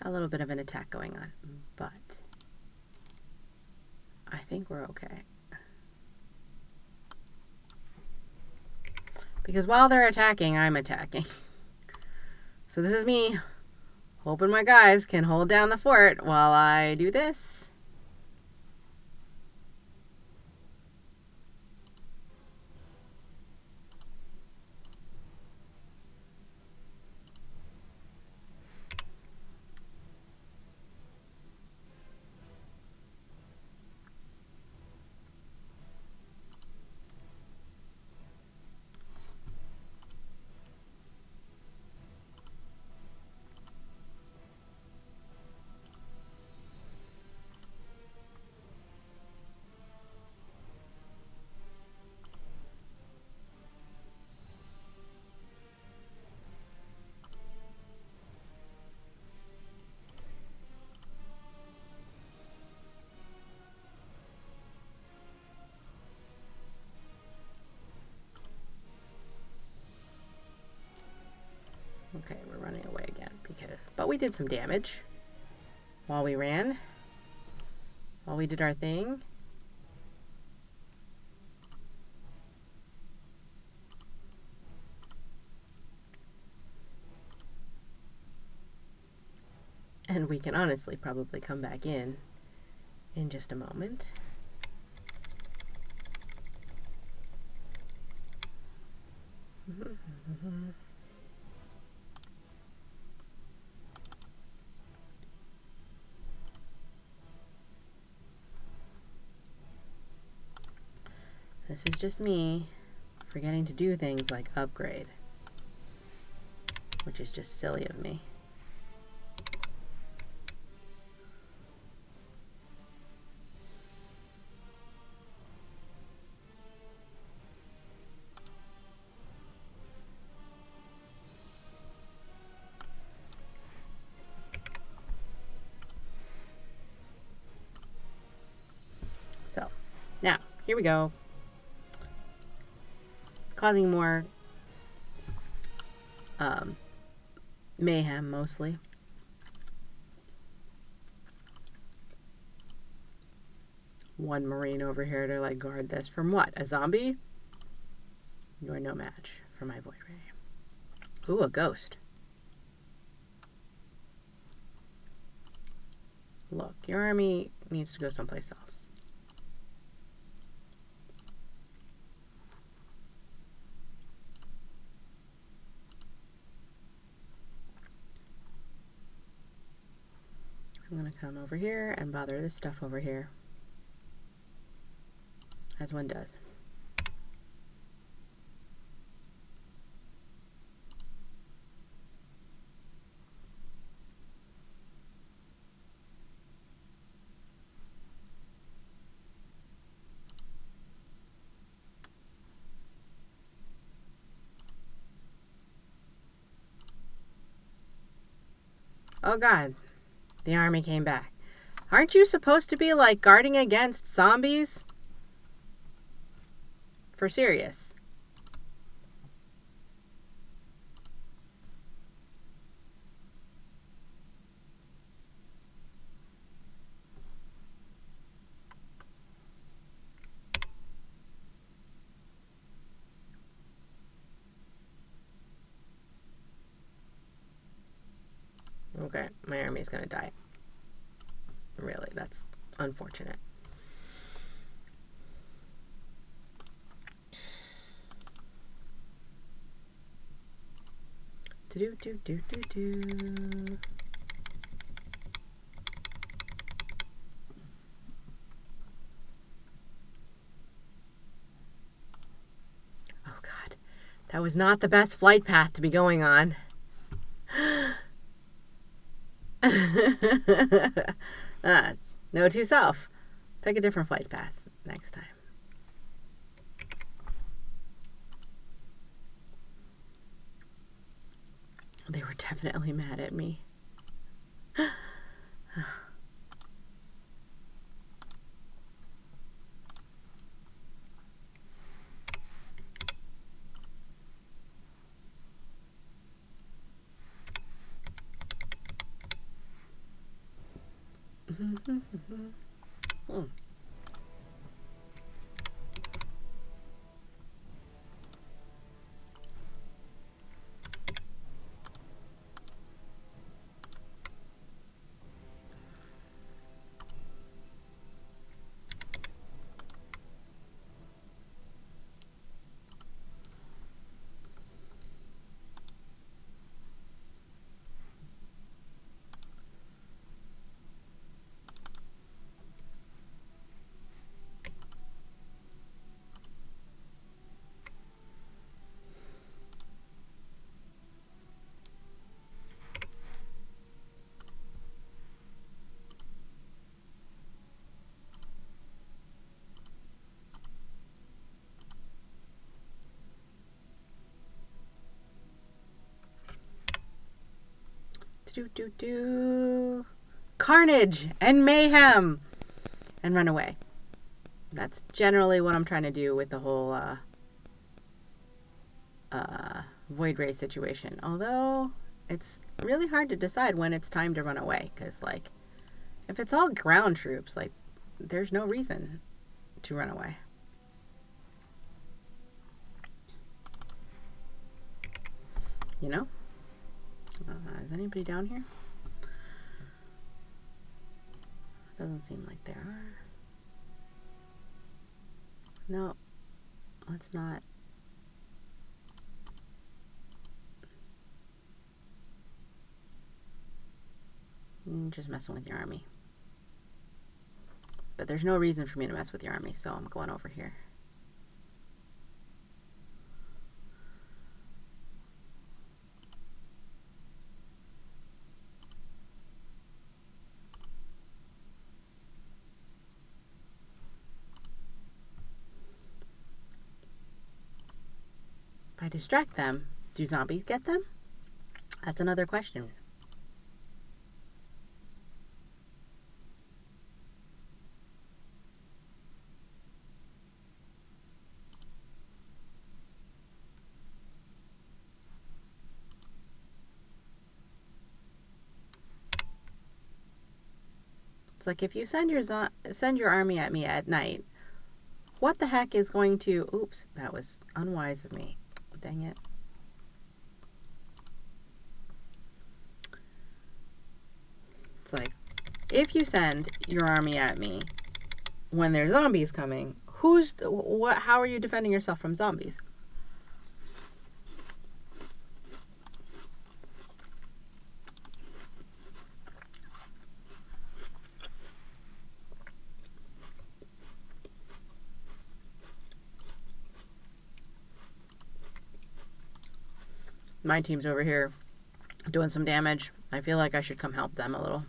Got a little bit of an attack going on, but I think we're okay. Because while they're attacking, I'm attacking. So this is me hoping my guys can hold down the fort while I do this. Okay, we're running away again, but we did some damage. while we ran, while we did our thing. And we can honestly probably come back in just a moment. This is just me forgetting to do things like upgrade, which is just silly of me. So, now, here we go. Causing more mayhem, mostly. One Marine over here to, like, guard this. From what? A zombie? You are no match for my Void Ray. Ooh, a ghost. Look, your army needs to go someplace else. I'm going to come over here and bother this stuff over here. As one does. Oh God. The army came back. Aren't you supposed to be, like, guarding against zombies? For serious. Okay, my army's gonna die. Really, that's unfortunate. Do-do-do-do-do. Oh God, that was not the best flight path to be going on. Note to self. Pick a different flight path next time. They were definitely mad at me. Carnage and mayhem and run away. That's generally what I'm trying to do with the whole Void Ray situation. Although it's really hard to decide when it's time to run away, because, like, If it's all ground troops, like, there's no reason to run away. You know? Is anybody down here? Doesn't seem like there are. No, let's not. Just messing with your army. But there's no reason for me to mess with your army, so I'm going over here. If I distract them, do zombies get them? That's another question. It's like if you send your army at me at night, what the heck is going to... Oops, that was unwise of me. Dang it. It's like, if you send your army at me when there's zombies coming, how are you defending yourself from zombies? My team's over here doing some damage. I feel like I should come help them a little,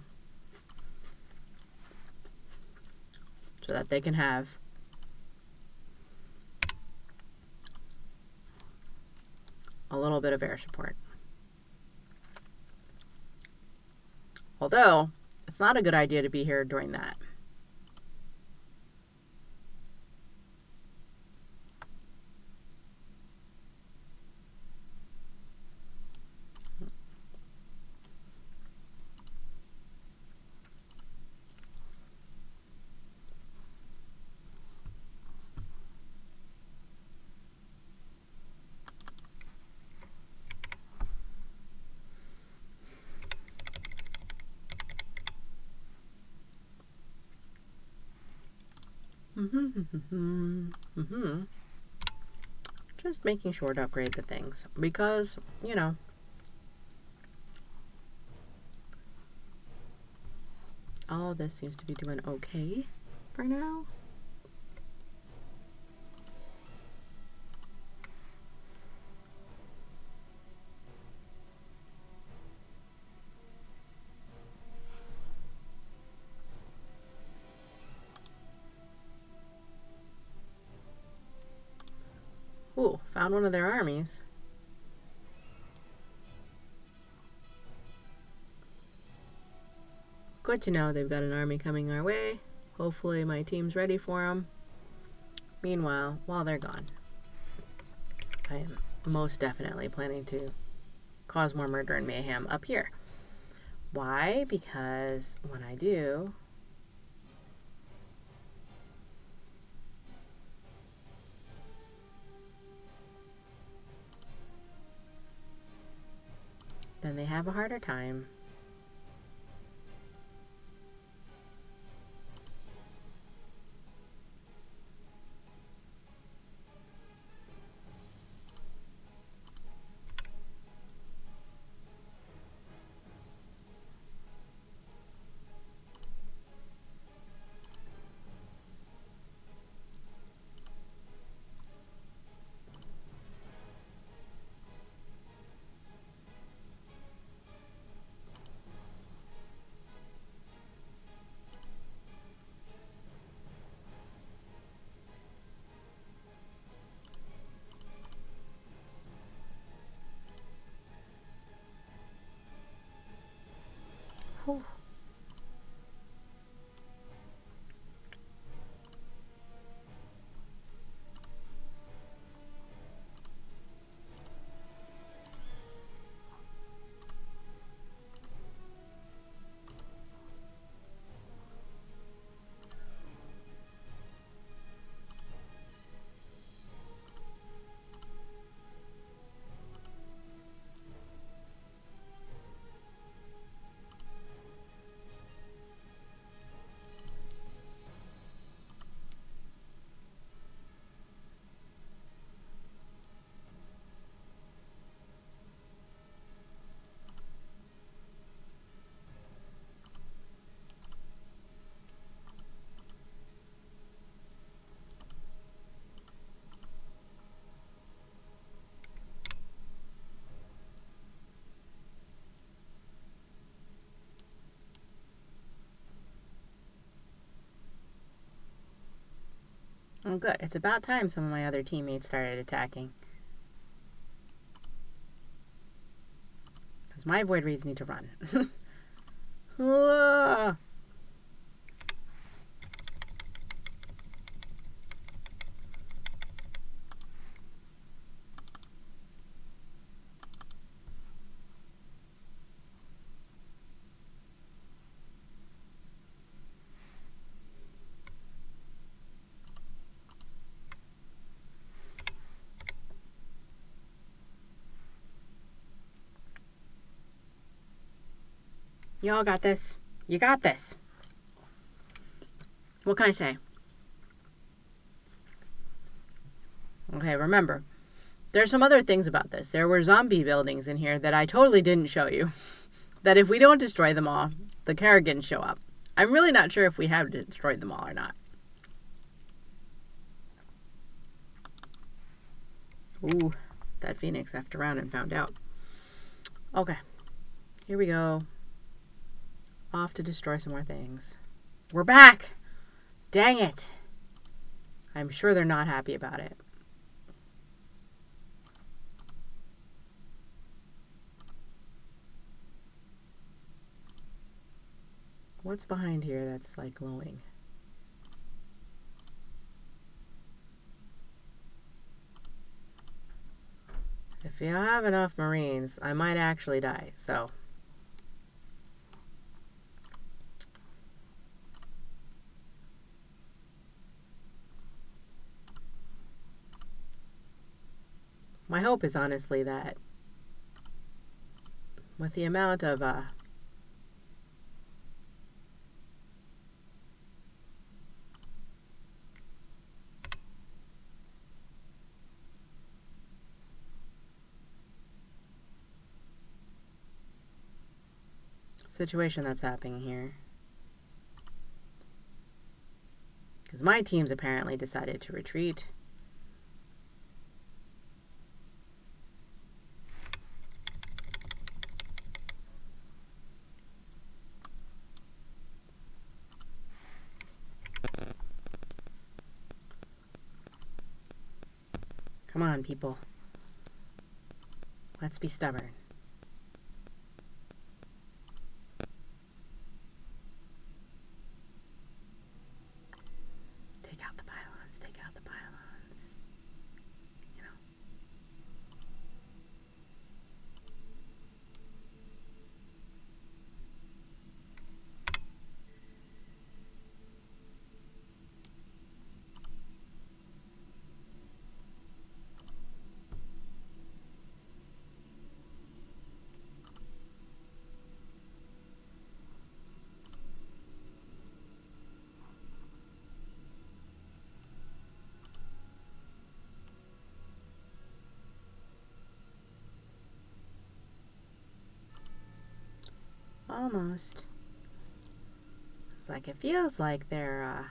so that they can have a little bit of air support. Although, it's not a good idea to be here during that. Just making sure to upgrade the things because, you know, all of this seems to be doing okay for now. Ooh, found one of their armies. Good to know they've got an army coming our way. Hopefully my team's ready for them. Meanwhile, while they're gone, I am most definitely planning to cause more murder and mayhem up here. Why? Because when I do, then they have a harder time. good. It's about time some of my other teammates started attacking. Because my void reeds need to run. Whoa. Y'all got this. You got this. What can I say? Okay, remember, there's some other things about this. There were zombie buildings in here that I totally didn't show you. That if we don't destroy them all, the Kerrigans show up. I'm really not sure if we have destroyed them all or not. Ooh, that Phoenix effed around and found out. Okay, here we go. Off to destroy some more things. We're back! Dang it! I'm sure they're not happy about it. What's behind here that's like glowing? If you have enough Marines, I might actually die, so. My hope is honestly that with the amount of situation that's happening here, because my team's apparently decided to retreat. Come on, people. Let's be stubborn. Take out the pylons. Take out the pylons. You know. Almost. It's like it feels like the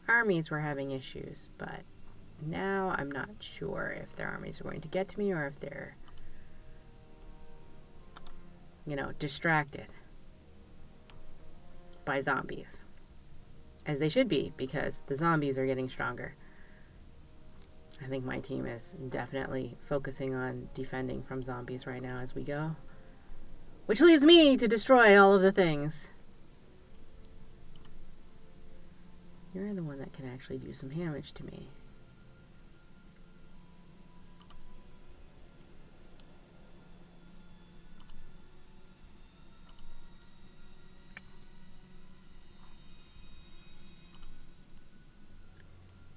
armies were having issues, but now I'm not sure if their armies are going to get to me or if they're, you know, distracted by zombies. As they should be, because the zombies are getting stronger. I think my team is definitely focusing on defending from zombies right now as we go. Which leaves me to destroy all of the things. You're the one that can actually do some damage to me.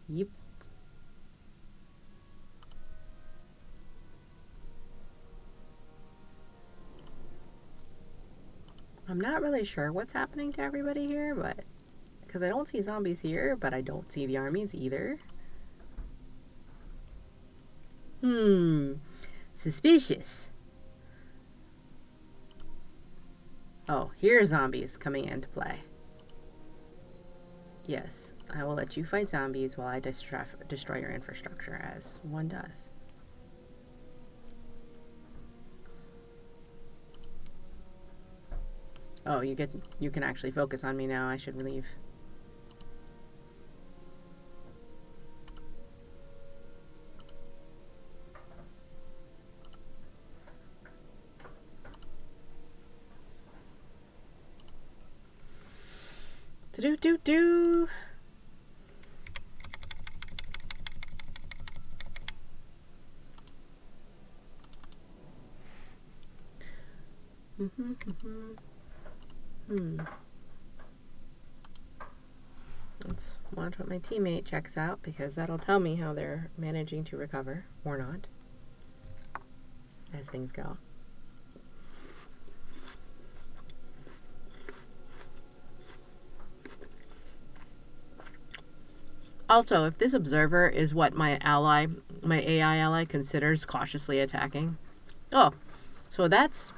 Yep. I'm not really sure what's happening to everybody here, but because I don't see zombies here, but I don't see the armies either. Suspicious. Oh, here's zombies coming into play. Yes, I will let you fight zombies while I destroy your infrastructure, as one does. Oh, you can actually focus on me now. I should leave. Do-do-do-do. Let's watch what my teammate checks out, because that'll tell me how they're managing to recover or not as things go. Also, if this observer is what my AI ally considers cautiously attacking. Oh, so that's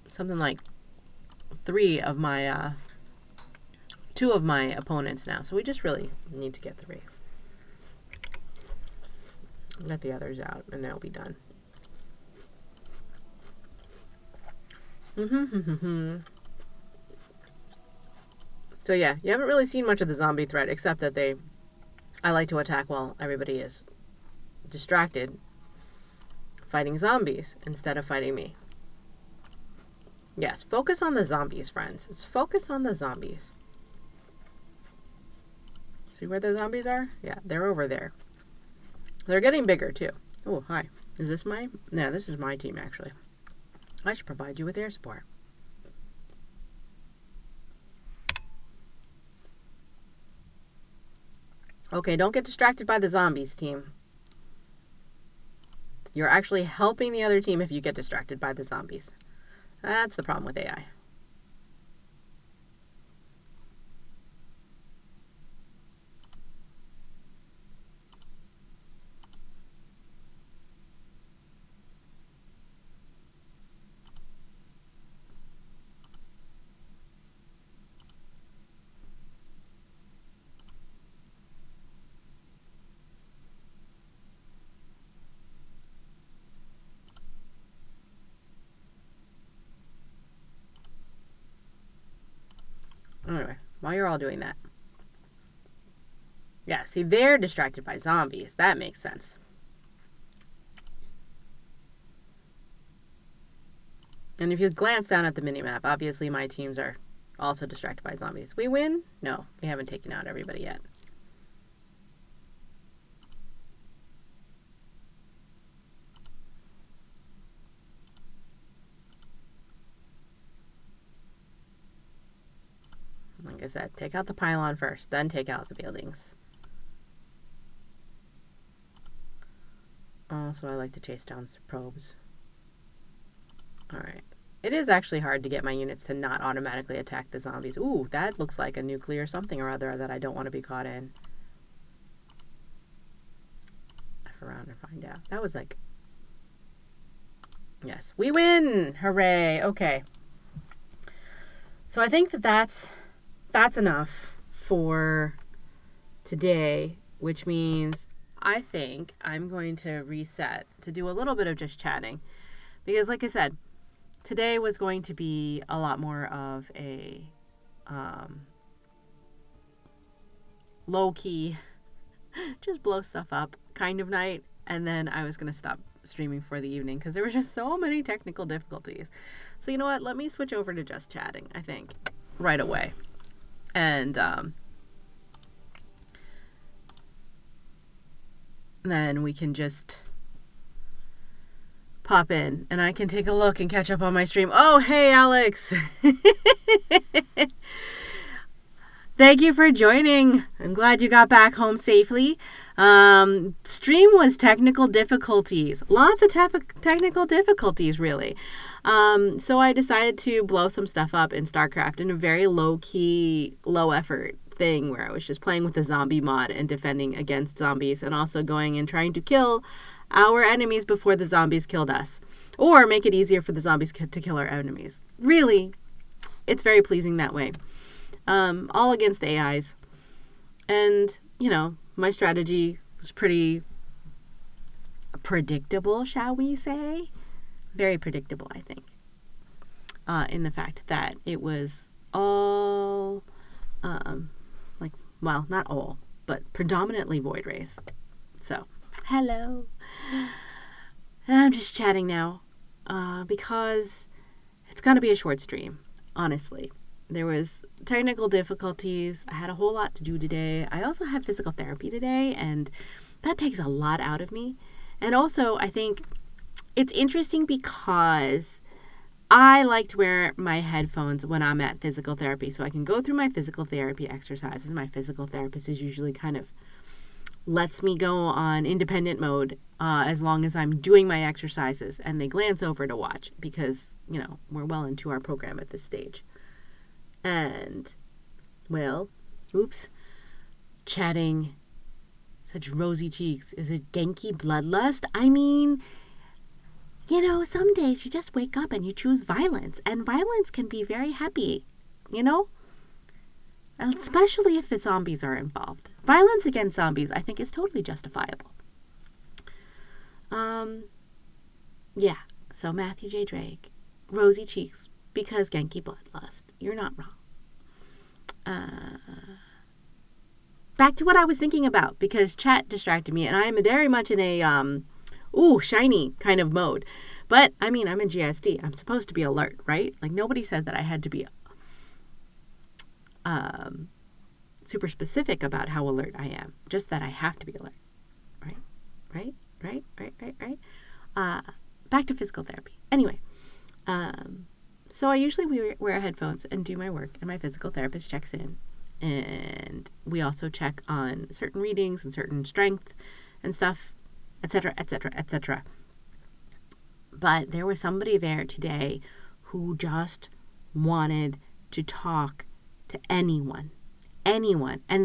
something like 2 of my opponents now. So we just really need to get 3. Let the others out, and they'll be done. So yeah, you haven't really seen much of the zombie threat, except that I like to attack while everybody is distracted fighting zombies instead of fighting me. Yes, focus on the zombies, friends. Let's focus on the zombies. See where the zombies are? Yeah, they're over there. They're getting bigger, too. Oh, hi. Is this my... No, this is my team, actually. I should provide you with air support. Okay, don't get distracted by the zombies, team. You're actually helping the other team if you get distracted by the zombies. That's the problem with AI. Anyway, while you're all doing that. Yeah, see, they're distracted by zombies. That makes sense. And if you glance down at the minimap, obviously my teams are also distracted by zombies. We win? No, we haven't taken out everybody yet. Like I said, take out the pylon first, then take out the buildings. Also, I like to chase down probes. Alright. It is actually hard to get my units to not automatically attack the zombies. Ooh, that looks like a nuclear something or other that I don't want to be caught in. F around and find out. That was like... Yes, we win! Hooray! Okay. So I think that's enough for today, which means I think I'm going to reset to do a little bit of just chatting. Because like I said, today was going to be a lot more of a low-key, just blow stuff up kind of night. And then I was going to stop streaming for the evening because there were just so many technical difficulties. So you know what? Let me switch over to just chatting, I think, right away. And then we can just pop in and I can take a look and catch up on my stream. Oh, hey, Alex. Thank you for joining. I'm glad you got back home safely. Stream was technical difficulties. Lots of technical difficulties, really. So I decided to blow some stuff up in StarCraft in a very low-key, low-effort thing where I was just playing with the zombie mod and defending against zombies and also going and trying to kill our enemies before the zombies killed us. Or make it easier for the zombies to kill our enemies. Really, it's very pleasing that way. All against AIs. And, you know, my strategy was pretty predictable, shall we say? Very predictable, I think. In the fact that it was all, well, not all, but predominantly Void Rays. So, hello. I'm just chatting now, because it's going to be a short stream, honestly. there was technical difficulties. I had a whole lot to do today. I also had physical therapy today, and that takes a lot out of me. And also, I think it's interesting because I like to wear my headphones when I'm at physical therapy so I can go through my physical therapy exercises. My physical therapist is usually kind of lets me go on independent mode as long as I'm doing my exercises, and they glance over to watch because, we're well into our program at this stage. And, well, chatting, such rosy cheeks. Is it Genki bloodlust? I mean, some days you just wake up and you choose violence, and violence can be very happy, especially if the zombies are involved. Violence against zombies, I think, is totally justifiable. Yeah, so Matthew J. Drake, rosy cheeks, because Genki bloodlust. You're not wrong. Back to what I was thinking about, because chat distracted me, and I am very much in a, shiny kind of mode. But, I'm in GSD. I'm supposed to be alert, right? Like, nobody said that I had to be super specific about how alert I am. Just that I have to be alert. Right? Back to physical therapy. Anyway, so I usually wear headphones and do my work, and my physical therapist checks in. And we also check on certain readings and certain strength and stuff, etc., etc., etc. But there was somebody there today who just wanted to talk to anyone. And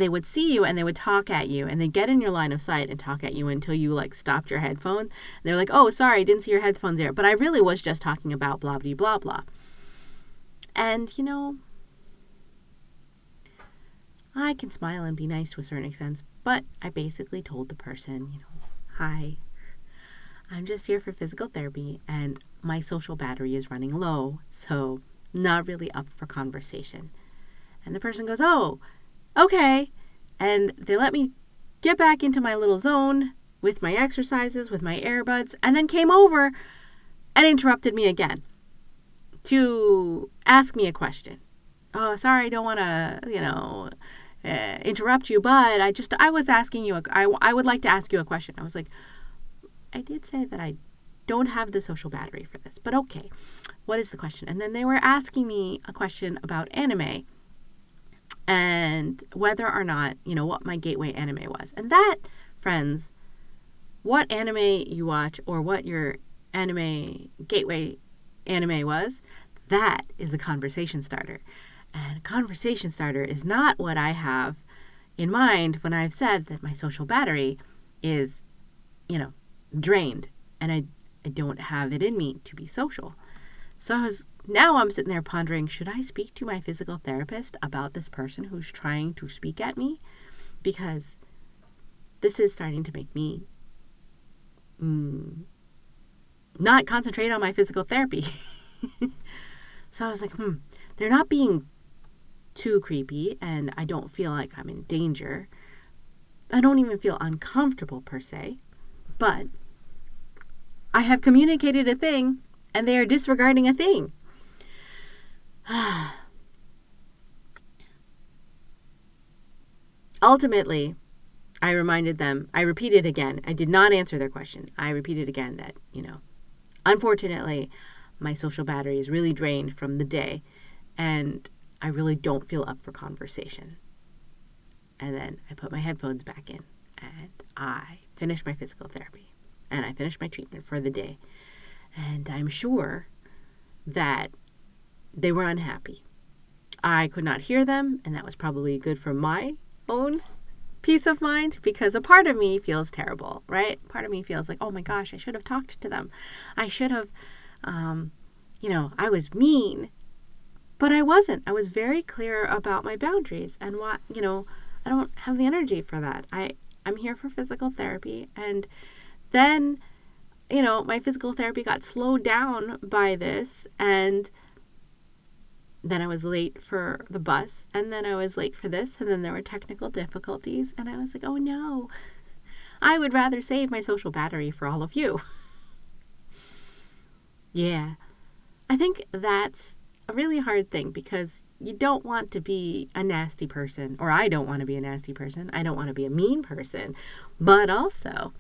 they would see you and they would talk at you, and they'd get in your line of sight and talk at you until you stopped your headphones. And they're like, oh, sorry, I didn't see your headphones there. But I really was just talking about blah, blah, blah, blah. And, I can smile and be nice to a certain extent, but I basically told the person, hi, I'm just here for physical therapy and my social battery is running low, so not really up for conversation. And the person goes, oh, okay. And they let me get back into my little zone with my exercises, with my earbuds, and then came over and interrupted me again to ask me a question. Oh, sorry, I don't want to, interrupt you, but I was asking you, I would like to ask you a question. I was like, I did say that I don't have the social battery for this, but okay, what is the question? And then they were asking me a question about anime and whether or not, what my gateway anime was. And that, friends, what anime you watch or what your gateway anime was, that is a conversation starter. And a conversation starter is not what I have in mind when I've said that my social battery is, drained and I don't have it in me to be social. So now I'm sitting there pondering, should I speak to my physical therapist about this person who's trying to speak at me? Because this is starting to make me not concentrate on my physical therapy. So I was like, they're not being too creepy, and I don't feel like I'm in danger. I don't even feel uncomfortable per se, but I have communicated a thing and they are disregarding a thing. Ultimately, I reminded them, I repeated again, I did not answer their question. I repeated again that, unfortunately, my social battery is really drained from the day and I really don't feel up for conversation. And then I put my headphones back in and I finished my physical therapy and I finished my treatment for the day. And I'm sure that they were unhappy. I could not hear them, and that was probably good for my own peace of mind, because a part of me feels terrible, right? Part of me feels like, oh my gosh, I should have talked to them. I should have, I was mean, but I wasn't. I was very clear about my boundaries and what, I don't have the energy for that. I'm here for physical therapy. And then, my physical therapy got slowed down by this, and then I was late for the bus, and then I was late for this, and then there were technical difficulties, and I was like, oh no, I would rather save my social battery for all of you. Yeah, I think that's a really hard thing because you don't want to be a nasty person, or I don't want to be a nasty person. I don't want to be a mean person, but also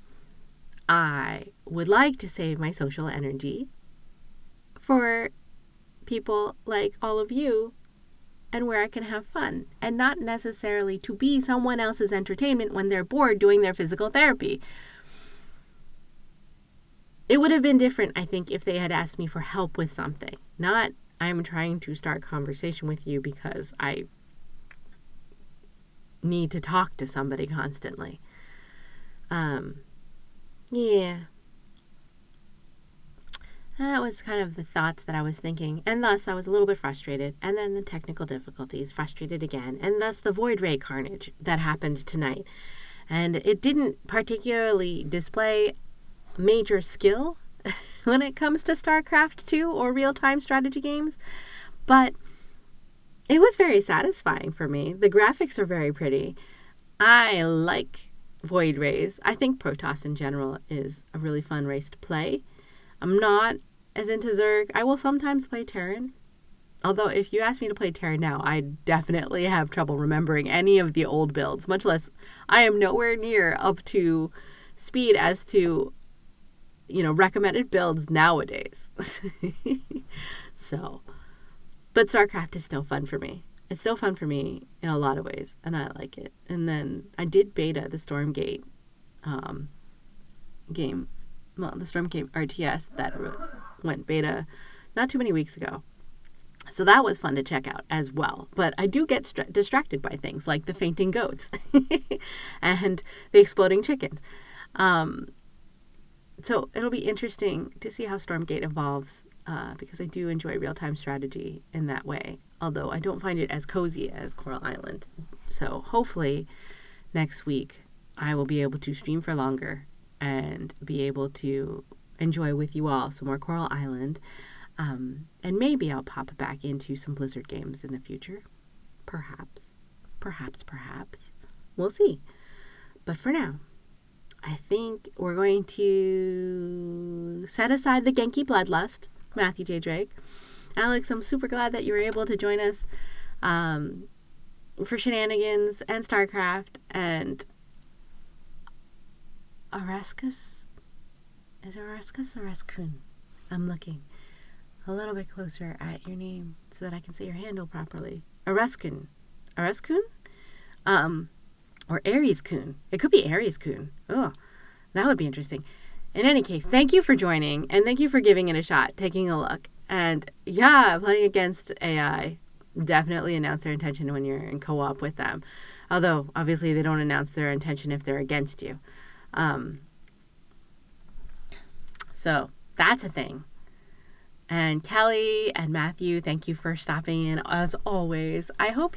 I would like to save my social energy for people like all of you and where I can have fun and not necessarily to be someone else's entertainment when they're bored doing their physical therapy. It would have been different, I think, if they had asked me for help with something. Not, I'm trying to start conversation with you because I need to talk to somebody constantly. Yeah. That was kind of the thoughts that I was thinking. And thus, I was a little bit frustrated. And then the technical difficulties, frustrated again. And thus, the void ray carnage that happened tonight. And it didn't particularly display major skill when it comes to StarCraft 2 or real-time strategy games. But it was very satisfying for me. The graphics are very pretty. I like void rays. I think Protoss in general is a really fun race to play. I'm not as into Zerg. I will sometimes play Terran. Although if you ask me to play Terran now, I definitely have trouble remembering any of the old builds, much less I am nowhere near up to speed as to, recommended builds nowadays. So, but StarCraft is still fun for me. It's still fun for me in a lot of ways, and I like it. And then I did beta the Stormgate game. Well, the Stormgate RTS that went beta not too many weeks ago. So that was fun to check out as well. But I do get distracted by things like the fainting goats and the exploding chickens. So it'll be interesting to see how Stormgate evolves because I do enjoy real-time strategy in that way. Although I don't find it as cozy as Coral Island. So hopefully next week I will be able to stream for longer and be able to enjoy with you all some more Coral Island. And maybe I'll pop back into some Blizzard games in the future. Perhaps. We'll see. But for now, I think we're going to set aside the Genki Bloodlust, Matthew J. Drake. Alex, I'm super glad that you were able to join us for Shenanigans and StarCraft and Orescus? Is it Orescus or Orescun? I'm looking a little bit closer at your name so that I can say your handle properly. Orescun? Or Aries Kun. It could be Aries Kun. Oh, that would be interesting. In any case, thank you for joining and thank you for giving it a shot, taking a look. And yeah, playing against AI, definitely announce their intention when you're in co-op with them. Although, obviously, they don't announce their intention if they're against you. So that's a thing. And Kelly and Matthew, thank you for stopping in as always. I hope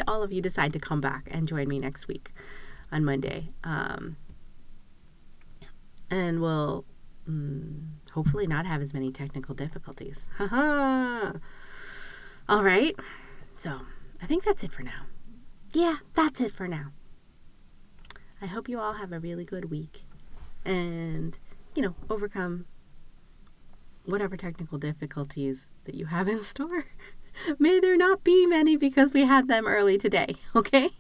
all of you decide to come back and join me next week on Monday. And we'll hopefully not have as many technical difficulties. All right. So I think that's it for now. Yeah, that's it for now. I hope you all have a really good week and, overcome whatever technical difficulties that you have in store. May there not be many because we had them early today, okay?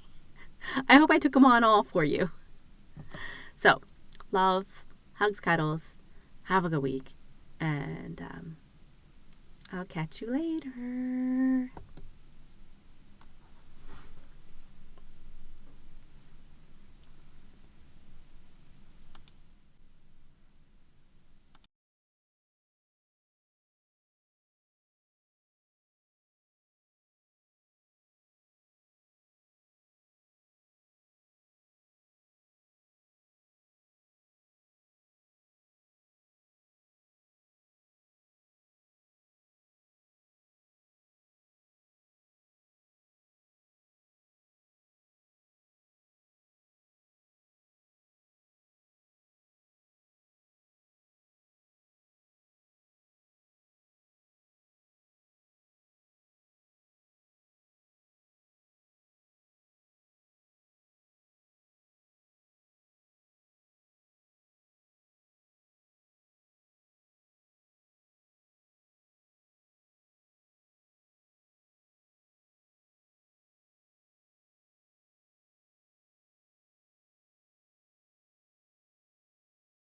I hope I took them on all for you. So, love, hugs, cuddles, have a good week, and I'll catch you later.